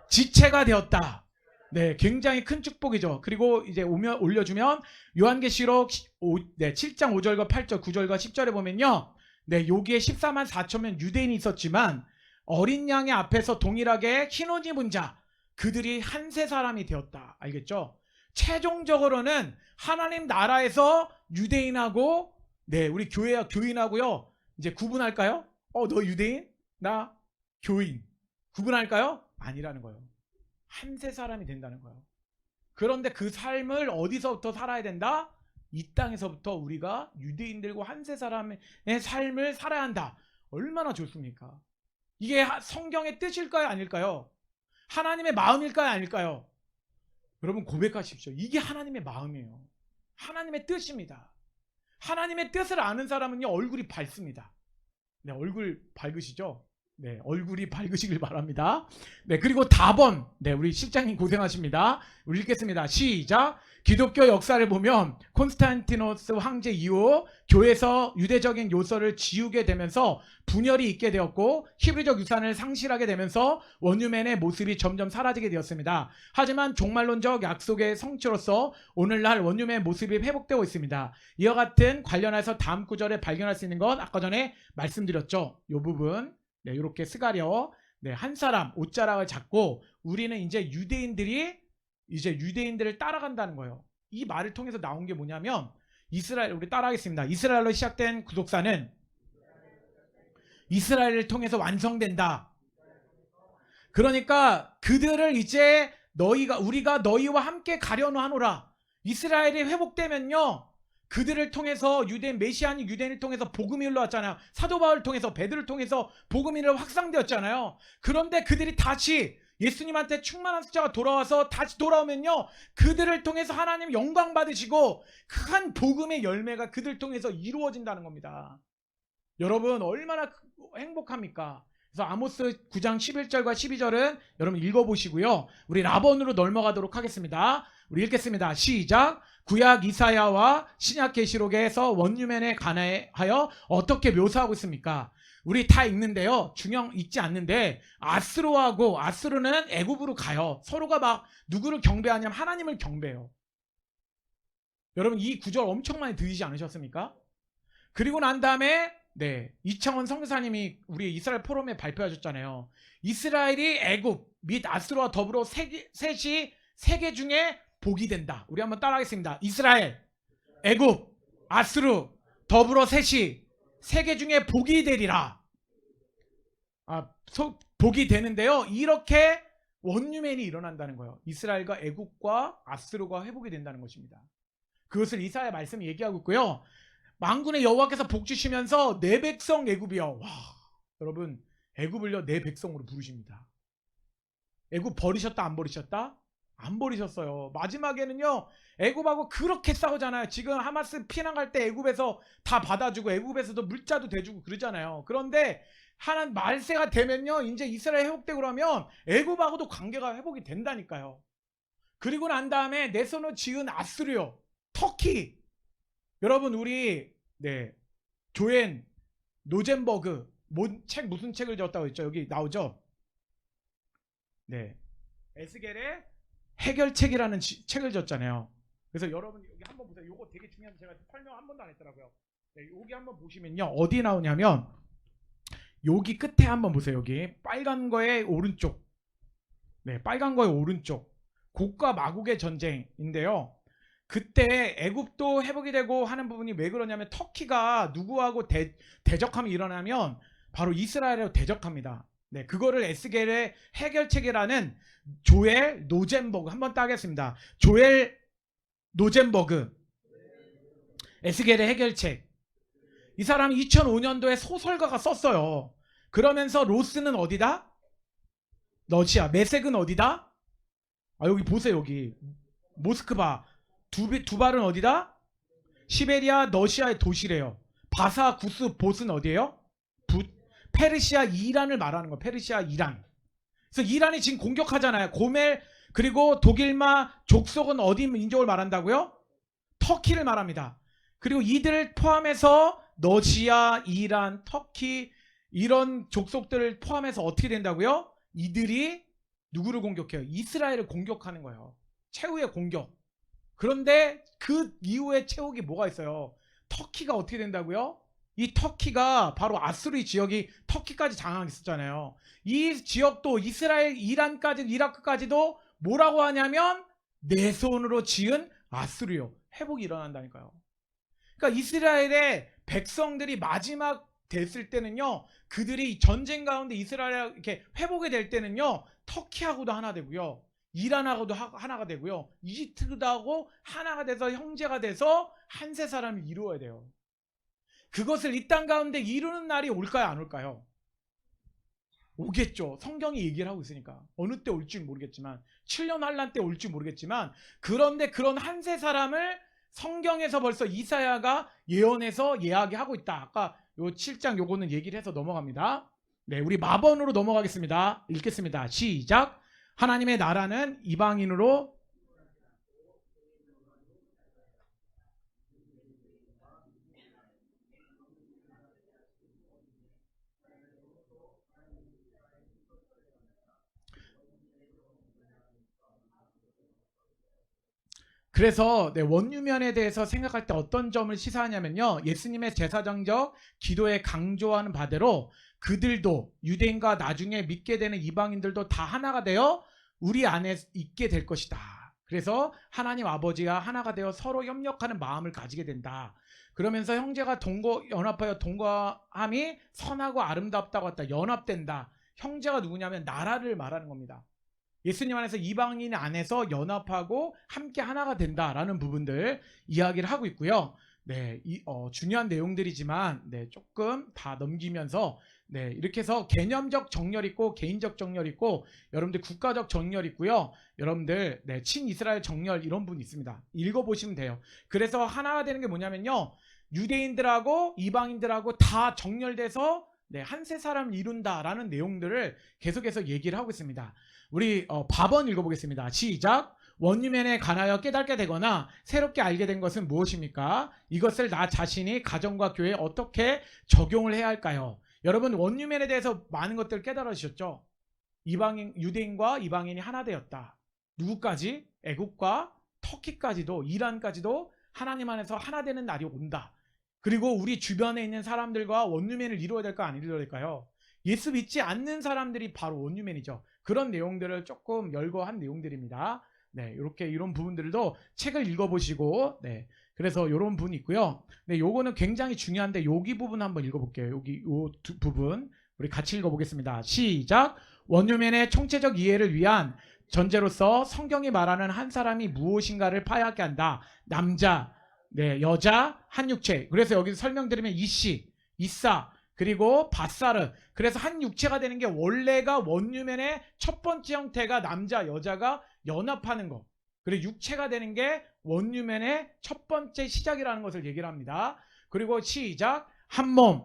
지체가 되었다. 네, 굉장히 큰 축복이죠. 그리고 이제 올려주면 요한계시록 7장 5절과 8절 9절과 10절에 보면요. 네, 여기에 14만 4천 명 유대인이 있었지만 어린 양의 앞에서 동일하게 흰 옷 입은 자 그들이 한세 사람이 되었다. 알겠죠? 최종적으로는 하나님 나라에서 유대인하고 우리 교인하고요. 이제 구분할까요? 너 유대인? 나 교인. 구분할까요? 아니라는 거예요. 한세 사람이 된다는 거예요. 그런데 그 삶을 어디서부터 살아야 된다? 이 땅에서부터 우리가 유대인들과 한세 사람의 삶을 살아야 한다. 얼마나 좋습니까? 이게 성경의 뜻일까요? 아닐까요? 하나님의 마음일까요? 아닐까요? 여러분 고백하십시오. 이게 하나님의 마음이에요. 하나님의 뜻입니다. 하나님의 뜻을 아는 사람은요 얼굴이 밝습니다. 네, 얼굴 밝으시죠? 네, 얼굴이 밝으시길 바랍니다. 네, 그리고 답원. 네, 우리 실장님 고생하십니다. 우리 읽겠습니다. 시작. 기독교 역사를 보면 콘스탄티노스 황제 이후 교회에서 유대적인 요소를 지우게 되면서 분열이 있게 되었고 히브리적 유산을 상실하게 되면서 원유맨의 모습이 점점 사라지게 되었습니다. 하지만 종말론적 약속의 성취로서 오늘날 원유맨의 모습이 회복되고 있습니다. 이와 같은 관련해서 다음 구절에 발견할 수 있는 건 아까 전에 말씀드렸죠. 이 부분. 네, 이렇게 스가랴 한 사람 옷자락을 잡고 우리는 이제 유대인들을 따라간다는 거예요. 이 말을 통해서 나온 게 뭐냐면 이스라엘, 우리 따라하겠습니다. 이스라엘로 시작된 구속사는 이스라엘을 통해서 완성된다. 그러니까 그들을 이제 우리가 너희와 함께 가려노 하노라. 이스라엘이 회복되면요 그들을 통해서 메시아니 유대인을 통해서 복음이 흘러왔잖아요. 사도 바울을 통해서 베드로를 통해서 복음이 확산되었잖아요. 그런데 그들이 다시 예수님한테 충만한 숫자가 돌아와서 다시 돌아오면요 그들을 통해서 하나님 영광 받으시고 큰 복음의 열매가 그들 통해서 이루어진다는 겁니다. 여러분 얼마나 행복합니까? 그래서 아모스 9장 11절과 12절은 여러분 읽어보시고요. 우리 라본으로 넘어가도록 하겠습니다. 우리 읽겠습니다. 시작. 구약 이사야와 신약 계시록에서 원유맨에 관하여 어떻게 묘사하고 있습니까? 우리 다 읽는데요. 중형 읽지 않는데 아스루는 애굽으로 가요. 서로가 막 누구를 경배하냐면 하나님을 경배해요. 여러분 이 구절 엄청 많이 들리지 않으셨습니까? 그리고 난 다음에 이창원 선교사님이 우리 이스라엘 포럼에 발표하셨잖아요. 이스라엘이 애굽 및 아스루와 더불어 셋이 세계 중에 복이 된다. 우리 한번 따라하겠습니다. 이스라엘, 애굽, 아스루 더불어 셋이 세계 중에 복이 되리라. 복이 되는데요. 이렇게 원유맨이 일어난다는 거예요. 이스라엘과 애굽과 아스루가 회복이 된다는 것입니다. 그것을 이사야 말씀이 얘기하고 있고요. 만군의 여호와께서 복 주시면서 내 백성 애굽이여. 와, 여러분 애굽을요 내 백성으로 부르십니다. 애굽 버리셨다 안 버리셨다? 안 버리셨어요. 마지막에는요 애굽하고 그렇게 싸우잖아요. 지금 하마스 피난 갈 때 애굽에서 다 받아주고 애굽에서도 물자도 대주고 그러잖아요. 그런데 하나님 말세가 되면요 이제 이스라엘 회복되고 그러면 애굽하고도 관계가 회복이 된다니까요. 그리고 난 다음에 내 손으로 지은 아스르요 터키. 여러분 우리 조엔 노젠버그 무슨 책을 지었다고 했죠? 여기 나오죠? 에스겔의 해결책이라는 책을 지었잖아요. 그래서 여러분 여기 한번 보세요. 이거 되게 중요한 제가 설명 한 번도 안 했더라고요. 여기 한번 보시면요 어디 나오냐면 여기 끝에 한번 보세요. 여기 빨간 거의 오른쪽. 네, 빨간 거의 오른쪽. 곡과 마국의 전쟁인데요. 그때 애굽도 회복이 되고 하는 부분이 왜 그러냐면 터키가 누구하고 대적함이 일어나면 바로 이스라엘하고 대적합니다. 네, 그거를 에스겔의 해결책이라는 조엘 노젠버그 한번 따겠습니다. 조엘 노젠버그 에스겔의 해결책. 이 사람이 2005년도에 소설가가 썼어요. 그러면서 로스는 어디다? 러시아. 메색은 어디다? 여기 보세요. 여기 모스크바. 두발은 어디다? 시베리아 러시아의 도시래요. 바사 구스 보스는 어디예요? 페르시아 이란을 말하는 거예요. 페르시아 이란. 그래서 이란이 지금 공격하잖아요. 고멜 그리고 독일마 족속은 어디 민족을 말한다고요? 터키를 말합니다. 그리고 이들을 포함해서 러시아, 이란, 터키 이런 족속들을 포함해서 어떻게 된다고요? 이들이 누구를 공격해요? 이스라엘을 공격하는 거예요. 최후의 공격. 그런데 그 이후에 최후가 뭐가 있어요? 터키가 어떻게 된다고요? 이 터키가 바로 아수리 지역이 터키까지 장악했었잖아요. 이 지역도 이스라엘, 이란까지, 이라크까지도 뭐라고 하냐면 내 손으로 지은 아수리요. 회복이 일어난다니까요. 그러니까 이스라엘의 백성들이 마지막 됐을 때는요, 그들이 전쟁 가운데 이스라엘 이렇게 회복이 될 때는요, 터키하고도 하나 되고요, 이란하고도 하나가 되고요, 이집트하고 하나가 돼서 형제가 돼서 한 세 사람이 이루어야 돼요. 그것을 이 땅 가운데 이루는 날이 올까요, 안 올까요? 오겠죠. 성경이 얘기를 하고 있으니까. 어느 때 올지 모르겠지만, 7년 환란 때 올지 모르겠지만, 그런데 그런 한 세 사람을 성경에서 벌써 이사야가 예언해서 이야기하고 있다. 아까 요 7장 요거는 얘기를 해서 넘어갑니다. 네, 우리 마번으로 넘어가겠습니다. 읽겠습니다. 시작. 하나님의 나라는 이방인으로 그래서 원유면에 대해서 생각할 때 어떤 점을 시사하냐면요, 예수님의 제사장적 기도에 강조하는 바대로 그들도 유대인과 나중에 믿게 되는 이방인들도 다 하나가 되어 우리 안에 있게 될 것이다. 그래서 하나님 아버지가 하나가 되어 서로 협력하는 마음을 가지게 된다. 그러면서 형제가 연합하여 동거함이 선하고 아름답다고 했다. 연합된다. 형제가 누구냐면 나라를 말하는 겁니다. 예수님 안에서 이방인 안에서 연합하고 함께 하나가 된다라는 부분들 이야기를 하고 있고요. 네, 중요한 내용들이지만 조금 다 넘기면서 이렇게 해서 개념적 정렬 있고 개인적 정렬 있고 여러분들 국가적 정렬 있고요. 여러분들 친이스라엘 정렬 이런 부분 있습니다. 읽어보시면 돼요. 그래서 하나가 되는 게 뭐냐면요, 유대인들하고 이방인들하고 다 정렬돼서 한 세 사람을 이룬다라는 내용들을 계속해서 얘기를 하고 있습니다. 우리 밥원 읽어보겠습니다. 시작. 원유면에 관하여 깨닫게 되거나 새롭게 알게 된 것은 무엇입니까? 이것을 나 자신이 가정과 교회에 어떻게 적용을 해야 할까요? 여러분, 원유면에 대해서 많은 것들을 깨달으셨죠? 유대인과 이방인이 하나 되었다. 누구까지? 애국과 터키까지도, 이란까지도 하나님 안에서 하나 되는 날이 온다. 그리고 우리 주변에 있는 사람들과 원유면을 이루어야 될까, 안 이루어야 될까요? 예수 믿지 않는 사람들이 바로 원유면이죠. 그런 내용들을 조금 열거한 내용들입니다. 이렇게 이런 부분들도 책을 읽어보시고, 그래서 이런 부분이 있고요. 요거는 굉장히 중요한데 여기 부분 한번 읽어볼게요. 여기 요 부분 우리 같이 읽어보겠습니다. 시작. 원유면의 총체적 이해를 위한 전제로서 성경이 말하는 한 사람이 무엇인가를 파악하게 한다. 남자, 여자, 한 육체. 그래서 여기서 설명드리면 이씨, 이사, 그리고 바사르. 그래서 한 육체가 되는 게 원래가 원유면의 첫 번째 형태가 남자, 여자가 연합하는 거. 그리고 육체가 되는 게 원유면의 첫 번째 시작이라는 것을 얘기를 합니다. 그리고 시작. 한 몸.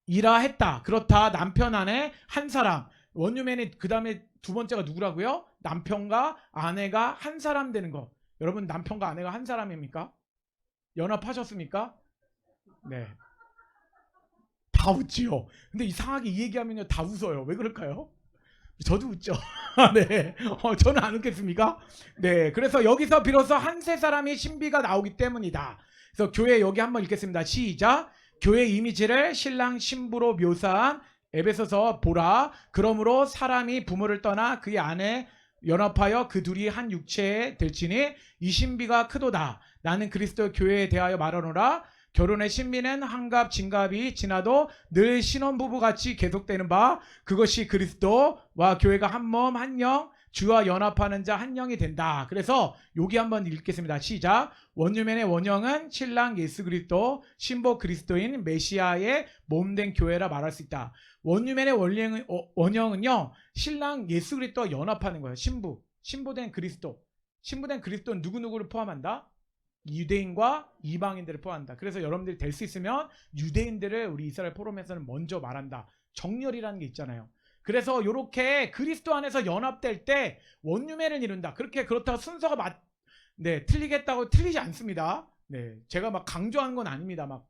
이라 했다. 그렇다. 남편 안에 한 사람. 원유면이 그 다음에 두 번째가 누구라고요? 남편과 아내가 한 사람 되는 거. 여러분, 남편과 아내가 한 사람입니까? 연합하셨습니까? 네. 다 웃지요. 근데 이상하게 이 얘기하면요 다 웃어요. 왜 그럴까요? 저도 웃죠. 네. 저는 안 웃겠습니까? 네. 그래서 여기서 비로소 한 세 사람의 신비가 나오기 때문이다. 그래서 교회 여기 한번 읽겠습니다. 시작. 교회 이미지를 신랑 신부로 묘사한 에베소서 보라. 그러므로 사람이 부모를 떠나 그의 아내 연합하여 그 둘이 한 육체에 될지니 이 신비가 크도다. 나는 그리스도 교회에 대하여 말하노라. 결혼의 신비는 환갑 진갑이 지나도 늘 신혼부부 같이 계속되는 바 그것이 그리스도와 교회가 한 몸 한 영 주와 연합하는 자 한 영이 된다. 그래서 여기 한번 읽겠습니다. 시작. 원유맨의 원형은 신랑 예수 그리스도, 신부 그리스도인 메시아의 몸된 교회라 말할 수 있다. 원유맨의 원형은요, 신랑 예수 그리스도와 연합하는 거예요. 신부된 그리스도. 신부된 그리스도는 누구누구를 포함한다? 유대인과 이방인들을 포함한다. 그래서 여러분들이 될 수 있으면 유대인들을 우리 이스라엘 포럼에서는 먼저 말한다. 정렬이라는 게 있잖아요. 그래서 이렇게 그리스도 안에서 연합될 때 원유매를 이룬다. 그렇다고 순서가 틀리겠다고 틀리지 않습니다. 네, 제가 막 강조하는 건 아닙니다.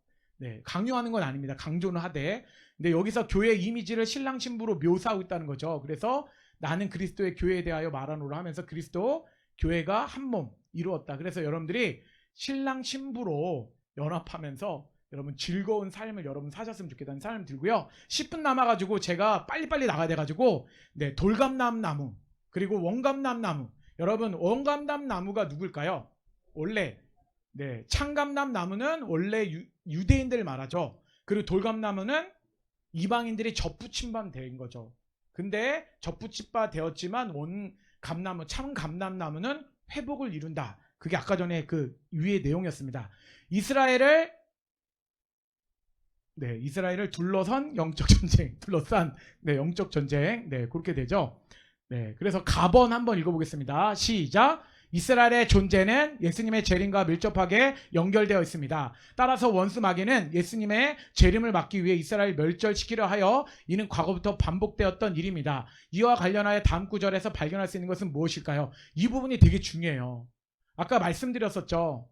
강요하는 건 아닙니다. 강조는 하되. 근데 여기서 교회 이미지를 신랑 신부로 묘사하고 있다는 거죠. 그래서 나는 그리스도의 교회에 대하여 말하노라 하면서 그리스도 교회가 한 몸 이루었다. 그래서 여러분들이 신랑 신부로 연합하면서 여러분 즐거운 삶을 여러분 사셨으면 좋겠다는 사람 들고요. 10분 남아가지고 제가 빨리빨리 나가야 돼가지고 돌감람 나무 그리고 원감람 나무. 여러분 원감람 나무가 누굴까요? 원래 창감람 나무는 원래 유대인들 말하죠. 그리고 돌감나무는 이방인들이 접붙임바 된 거죠. 근데 접붙임바 되었지만 원감나무 창감람나무는 회복을 이룬다. 그게 아까 전에 그 위의 내용이었습니다. 이스라엘을 둘러싼 영적 전쟁. 그렇게 되죠. 그래서 가번 한번 읽어보겠습니다. 시작. 이스라엘의 존재는 예수님의 재림과 밀접하게 연결되어 있습니다. 따라서 원수 마귀는 예수님의 재림을 막기 위해 이스라엘을 멸절시키려 하여 이는 과거부터 반복되었던 일입니다. 이와 관련하여 다음 구절에서 발견할 수 있는 것은 무엇일까요? 이 부분이 되게 중요해요. 아까 말씀드렸었죠.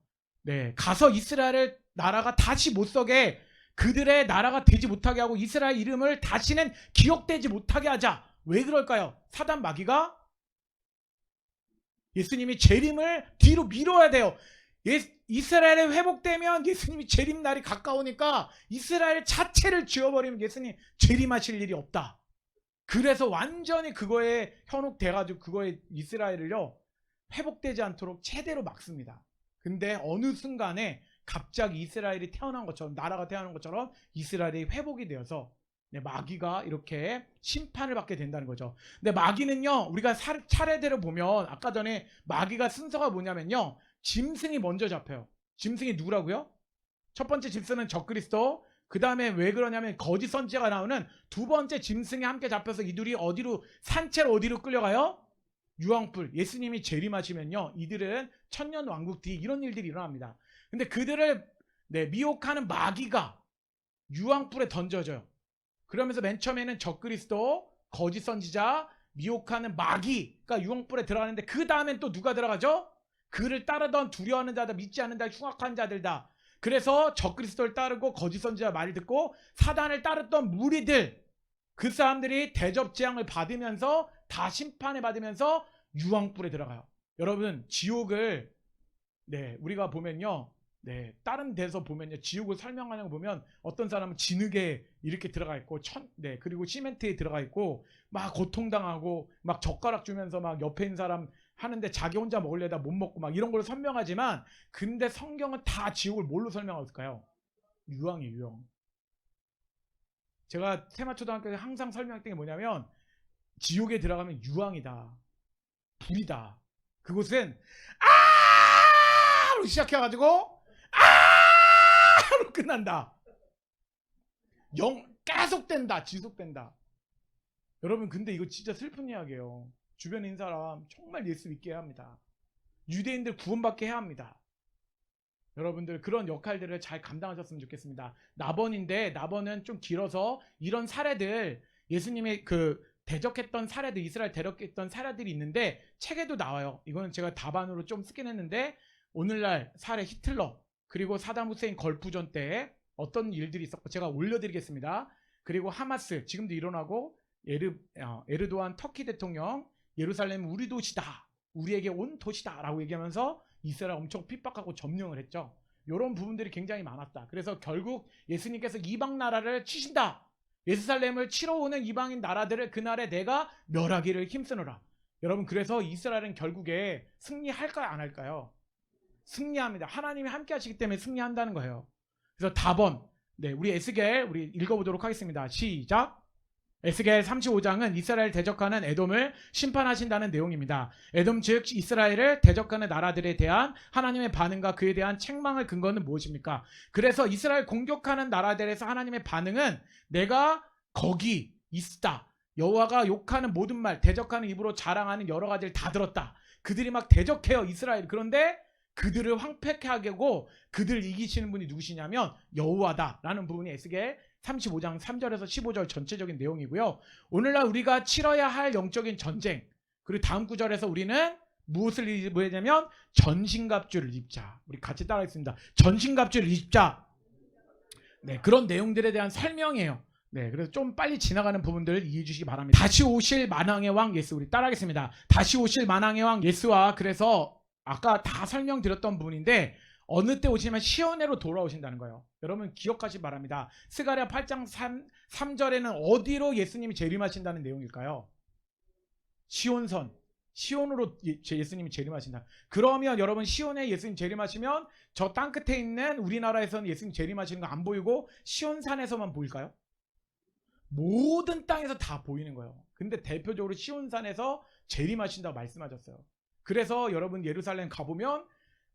가서 이스라엘 나라가 다시 못 서게 그들의 나라가 되지 못하게 하고 이스라엘 이름을 다시는 기억되지 못하게 하자. 왜 그럴까요? 사단 마귀가 예수님이 재림을 뒤로 미뤄야 돼요. 이스라엘이 회복되면 예수님이 재림 날이 가까우니까 이스라엘 자체를 지워버리면 예수님 재림하실 일이 없다. 그래서 완전히 그거에 현혹돼가지고 그거에 이스라엘을요 회복되지 않도록 최대로 막습니다. 근데 어느 순간에 갑자기 이스라엘이 태어난 것처럼 나라가 태어난 것처럼 이스라엘이 회복이 되어서 마귀가 이렇게 심판을 받게 된다는 거죠. 근데 마귀는요 우리가 차례대로 보면 아까 전에 마귀가 순서가 뭐냐면요 짐승이 먼저 잡혀요. 짐승이 누구라고요? 첫 번째 짐승은 적그리스도. 그 다음에 왜 그러냐면 거짓 선지자가 나오는 두 번째 짐승이 함께 잡혀서 이들이 산채로 어디로 끌려가요? 유황불. 예수님이 재림하시면요 이들은 천년왕국 뒤 이런 일들이 일어납니다. 근데 그들을 미혹하는 마귀가 유황불에 던져져요. 그러면서 맨 처음에는 적그리스도, 거짓 선지자, 미혹하는 마귀가 유황불에 들어가는데 그 다음엔 또 누가 들어가죠? 그를 따르던 두려워하는 자들, 믿지 않는 자, 흉악한 자들다. 그래서 적그리스도를 따르고 거짓 선지자 말을 듣고 사단을 따르던 무리들, 그 사람들이 대접 재앙을 받으면서 다 심판을 받으면서 유황불에 들어가요. 여러분 지옥을 우리가 보면요 다른 데서 보면요 지옥을 설명하는 거 보면 어떤 사람은 진흙에 이렇게 들어가 있고 그리고 시멘트에 들어가 있고 막 고통당하고 막 젓가락 주면서 막 옆에 있는 사람 하는데 자기 혼자 먹으려다 못 먹고 막 이런 걸 설명하지만 근데 성경은 다 지옥을 뭘로 설명하고 있을까요? 유황이에요. 유황. 제가 세마초등학교에 항상 설명했던 게 뭐냐면 지옥에 들어가면 유황이다, 불이다. 그곳은 아로 시작해가지고 아로 끝난다. 계속된다, 지속된다. 여러분 근데 이거 진짜 슬픈 이야기예요. 주변에 있는 사람 정말 예수 믿게 해야 합니다. 유대인들 구원받게 해야 합니다. 여러분들 그런 역할들을 잘 감당하셨으면 좋겠습니다. 나번인데 나번은 좀 길어서 이런 사례들 예수님의 대적했던 사례들, 이스라엘 대적했던 사례들이 있는데 책에도 나와요. 이거는 제가 답안으로 좀 쓰긴 했는데 오늘날 사례 히틀러 그리고 사담 후세인 걸프전 때 어떤 일들이 있었고 제가 올려드리겠습니다. 그리고 하마스 지금도 일어나고 에르도안 터키 대통령 예루살렘은 우리 도시다, 우리에게 온 도시다 라고 얘기하면서 이스라엘 엄청 핍박하고 점령을 했죠. 이런 부분들이 굉장히 많았다. 그래서 결국 예수님께서 이방 나라를 치신다. 예루살렘을 치러 오는 이방인 나라들을 그날에 내가 멸하기를 힘쓰노라. 여러분, 그래서 이스라엘은 결국에 승리할까요, 안 할까요? 승리합니다. 하나님이 함께 하시기 때문에 승리한다는 거예요. 그래서 답은 우리 에스겔 우리 읽어보도록 하겠습니다. 시작. 에스겔 35장은 이스라엘 대적하는 에돔을 심판하신다는 내용입니다. 에돔 즉 이스라엘을 대적하는 나라들에 대한 하나님의 반응과 그에 대한 책망을 근거는 무엇입니까? 그래서 이스라엘 공격하는 나라들에서 하나님의 반응은 내가 거기 있다. 여호와가 욕하는 모든 말, 대적하는 입으로 자랑하는 여러 가지를 다 들었다. 그들이 막 대적해요, 이스라엘. 그런데 그들을 황폐케 하고 그들 이기시는 분이 누구시냐면 여호와다라는 부분이 에스겔 35장 3절에서 15절 전체적인 내용이고요. 오늘날 우리가 치러야 할 영적인 전쟁, 그리고 다음 구절에서 우리는 무엇을 입어야 되냐면 전신갑주를 입자. 우리 같이 따라하겠습니다. 전신갑주를 입자. 그런 내용들에 대한 설명이에요. 그래서 좀 빨리 지나가는 부분들을 이해해 주시기 바랍니다. 다시 오실 만왕의 왕 예수, 우리 따라하겠습니다. 다시 오실 만왕의 왕 예수와, 그래서 아까 다 설명드렸던 부분인데 어느 때 오시냐면 시온으로 돌아오신다는 거예요. 여러분 기억하시기 바랍니다. 스가랴 8장 3절에는 어디로 예수님이 재림하신다는 내용일까요? 시온으로 예수님이 재림하신다. 그러면 여러분 시온에 예수님 재림하시면 저 땅끝에 있는 우리나라에서는 예수님 재림하시는 거 안 보이고 시온산에서만 보일까요? 모든 땅에서 다 보이는 거예요. 근데 대표적으로 시온산에서 재림하신다고 말씀하셨어요. 그래서 여러분 예루살렘 가보면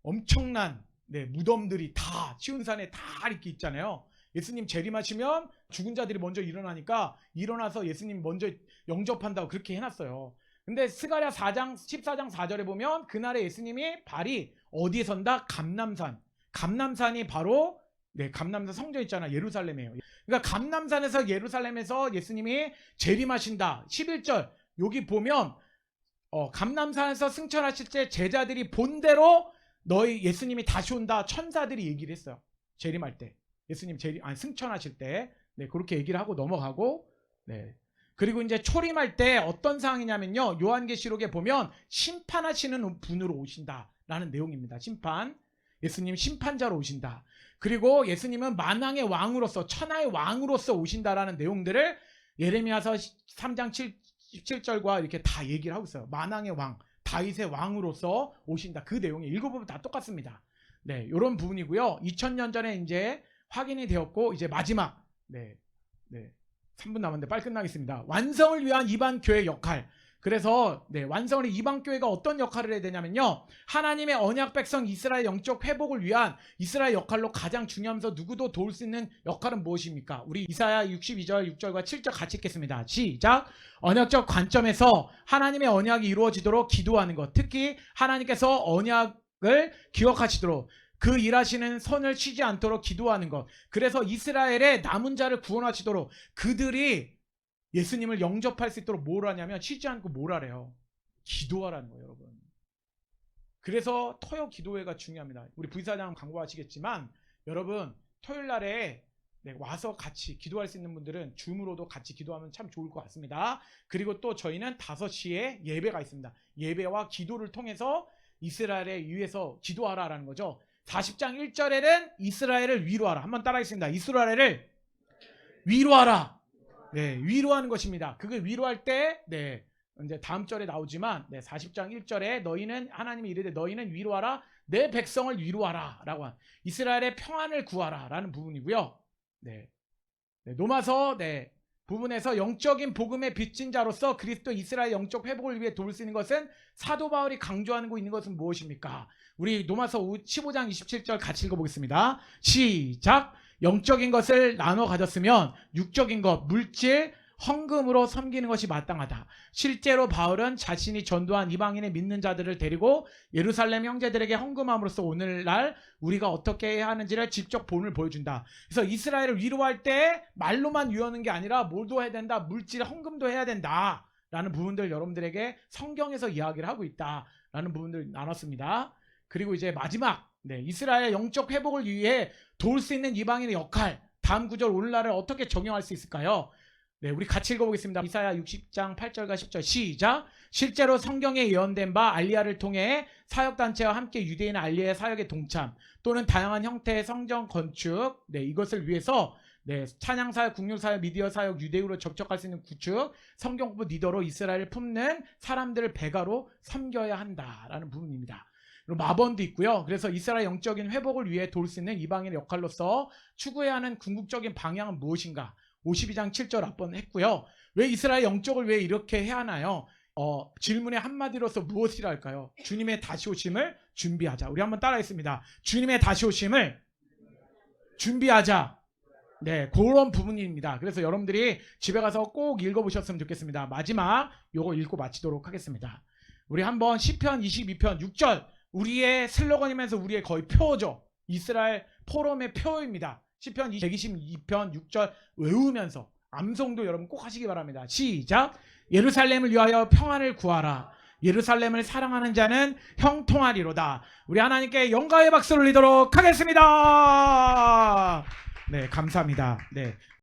엄청난 무덤들이 다 시온산에 다 이렇게 있잖아요. 예수님 재림하시면 죽은 자들이 먼저 일어나니까 일어나서 예수님 먼저 영접한다고 그렇게 해놨어요. 근데 스가랴 14장 4절에 보면 그날에 예수님이 발이 어디에 선다? 감남산이 바로 감남산 성전 있잖아, 예루살렘이에요. 그러니까 감남산에서 예루살렘에서 예수님이 재림하신다. 11절 여기 보면 감남산에서 승천하실 때 제자들이 본대로 너희 예수님이 다시 온다, 천사들이 얘기를 했어요. 재림할 때 예수님 승천하실 때 그렇게 얘기를 하고 넘어가고, 그리고 이제 초림할 때 어떤 상황이냐면요, 요한계시록에 보면 심판하시는 분으로 오신다라는 내용입니다. 예수님 심판자로 오신다. 그리고 예수님은 만왕의 왕으로서, 천하의 왕으로서 오신다라는 내용들을 예레미야서 3장 17절과 이렇게 다 얘기를 하고 있어요. 만왕의 왕, 다윗의 왕으로서 오신다. 그 내용이 읽어보면 다 똑같습니다. 이런 부분이고요. 2000년 전에 이제 확인이 되었고, 이제 마지막 3분 남았는데 빨리 끝나겠습니다. 완성을 위한 이방 교회 역할. 그래서 완성을 이방 교회가 어떤 역할을 해야 되냐면요, 하나님의 언약 백성 이스라엘 영적 회복을 위한 이스라엘 역할로 가장 중요하면서 누구도 도울 수 있는 역할은 무엇입니까? 우리 이사야 62절 6절과 7절 같이 읽겠습니다. 시작. 언약적 관점에서 하나님의 언약이 이루어지도록 기도하는 것, 특히 하나님께서 언약을 기억하시도록 그 일하시는 손을 쉬지 않도록 기도하는 것. 그래서 이스라엘의 남은 자를 구원하시도록 그들이 예수님을 영접할 수 있도록 뭘 하냐면 쉬지 않고 뭘 하래요? 기도하라는 거예요, 여러분. 그래서 토요 기도회가 중요합니다. 우리 부이사장 광고하시겠지만 여러분 토요일 날에 와서 같이 기도할 수 있는 분들은 줌으로도 같이 기도하면 참 좋을 것 같습니다. 그리고 또 저희는 5시에 예배가 있습니다. 예배와 기도를 통해서 이스라엘에 위해서 기도하라라는 거죠. 40장 1절에는 이스라엘을 위로하라. 한번 따라하겠습니다. 이스라엘을 위로하라. 위로하는 것입니다. 그걸 위로할 때 이제 다음 절에 나오지만 40장 1절에 너희는, 하나님이 이르되 너희는 위로하라, 내 백성을 위로하라 라고 한, 이스라엘의 평안을 구하라 라는 부분이고요. 로마서 부분에서 영적인 복음의 빚진 자로서 그리스도 이스라엘 영적 회복을 위해 도울 수 있는 것은, 사도 바울이 강조하고 있는 것은 무엇입니까? 우리 로마서 15장 27절 같이 읽어보겠습니다. 시작. 영적인 것을 나눠 가졌으면 육적인 것, 물질, 헌금으로 섬기는 것이 마땅하다. 실제로 바울은 자신이 전도한 이방인의 믿는 자들을 데리고 예루살렘 형제들에게 헌금함으로써 오늘날 우리가 어떻게 해야 하는지를 직접 본을 보여준다. 그래서 이스라엘을 위로할 때 말로만 위하는 게 아니라 뭘도 해야 된다, 물질, 헌금도 해야 된다 라는 부분들 여러분들에게 성경에서 이야기를 하고 있다 라는 부분들 나눴습니다. 그리고 이제 마지막 이스라엘 영적 회복을 위해 도울 수 있는 이방인의 역할, 다음 구절 오늘날을 어떻게 적용할 수 있을까요? 네, 우리 같이 읽어보겠습니다. 이사야 60장 8절과 10절 시작. 실제로 성경에 예언된 바 알리야를 통해 사역단체와 함께 유대인 알리야의 사역에 동참 또는 다양한 형태의 성전 건축, 네, 이것을 위해서 네, 찬양사역, 국률사역, 미디어 사역, 유대인으로 접촉할 수 있는 구축, 성경 공부 리더로 이스라엘을 품는 사람들을 배가로 섬겨야 한다라는 부분입니다. 그리고 마번도 있고요. 그래서 이스라엘 영적인 회복을 위해 도울 수 있는 이방인의 역할로서 추구해야 하는 궁극적인 방향은 무엇인가? 52장 7절 앞번 했고요. 왜 이스라엘 영적을 왜 이렇게 해야 하나요? 질문의 한마디로서 무엇이라 할까요? 주님의 다시 오심을 준비하자. 우리 한번 따라하겠습니다. 주님의 다시 오심을 준비하자. 네, 그런 부분입니다. 그래서 여러분들이 집에 가서 꼭 읽어보셨으면 좋겠습니다. 마지막 요거 읽고 마치도록 하겠습니다. 우리 한번 시편 22편 6절 우리의 슬로건이면서 우리의 거의 표죠. 이스라엘 포럼의 표입니다. 시편 122편 6절 외우면서 암송도 여러분 꼭 하시기 바랍니다. 시작. 예루살렘을 위하여 평안을 구하라. 예루살렘을 사랑하는 자는 형통하리로다. 우리 하나님께 영광의 박수를 올리도록 하겠습니다. 네, 감사합니다. 네.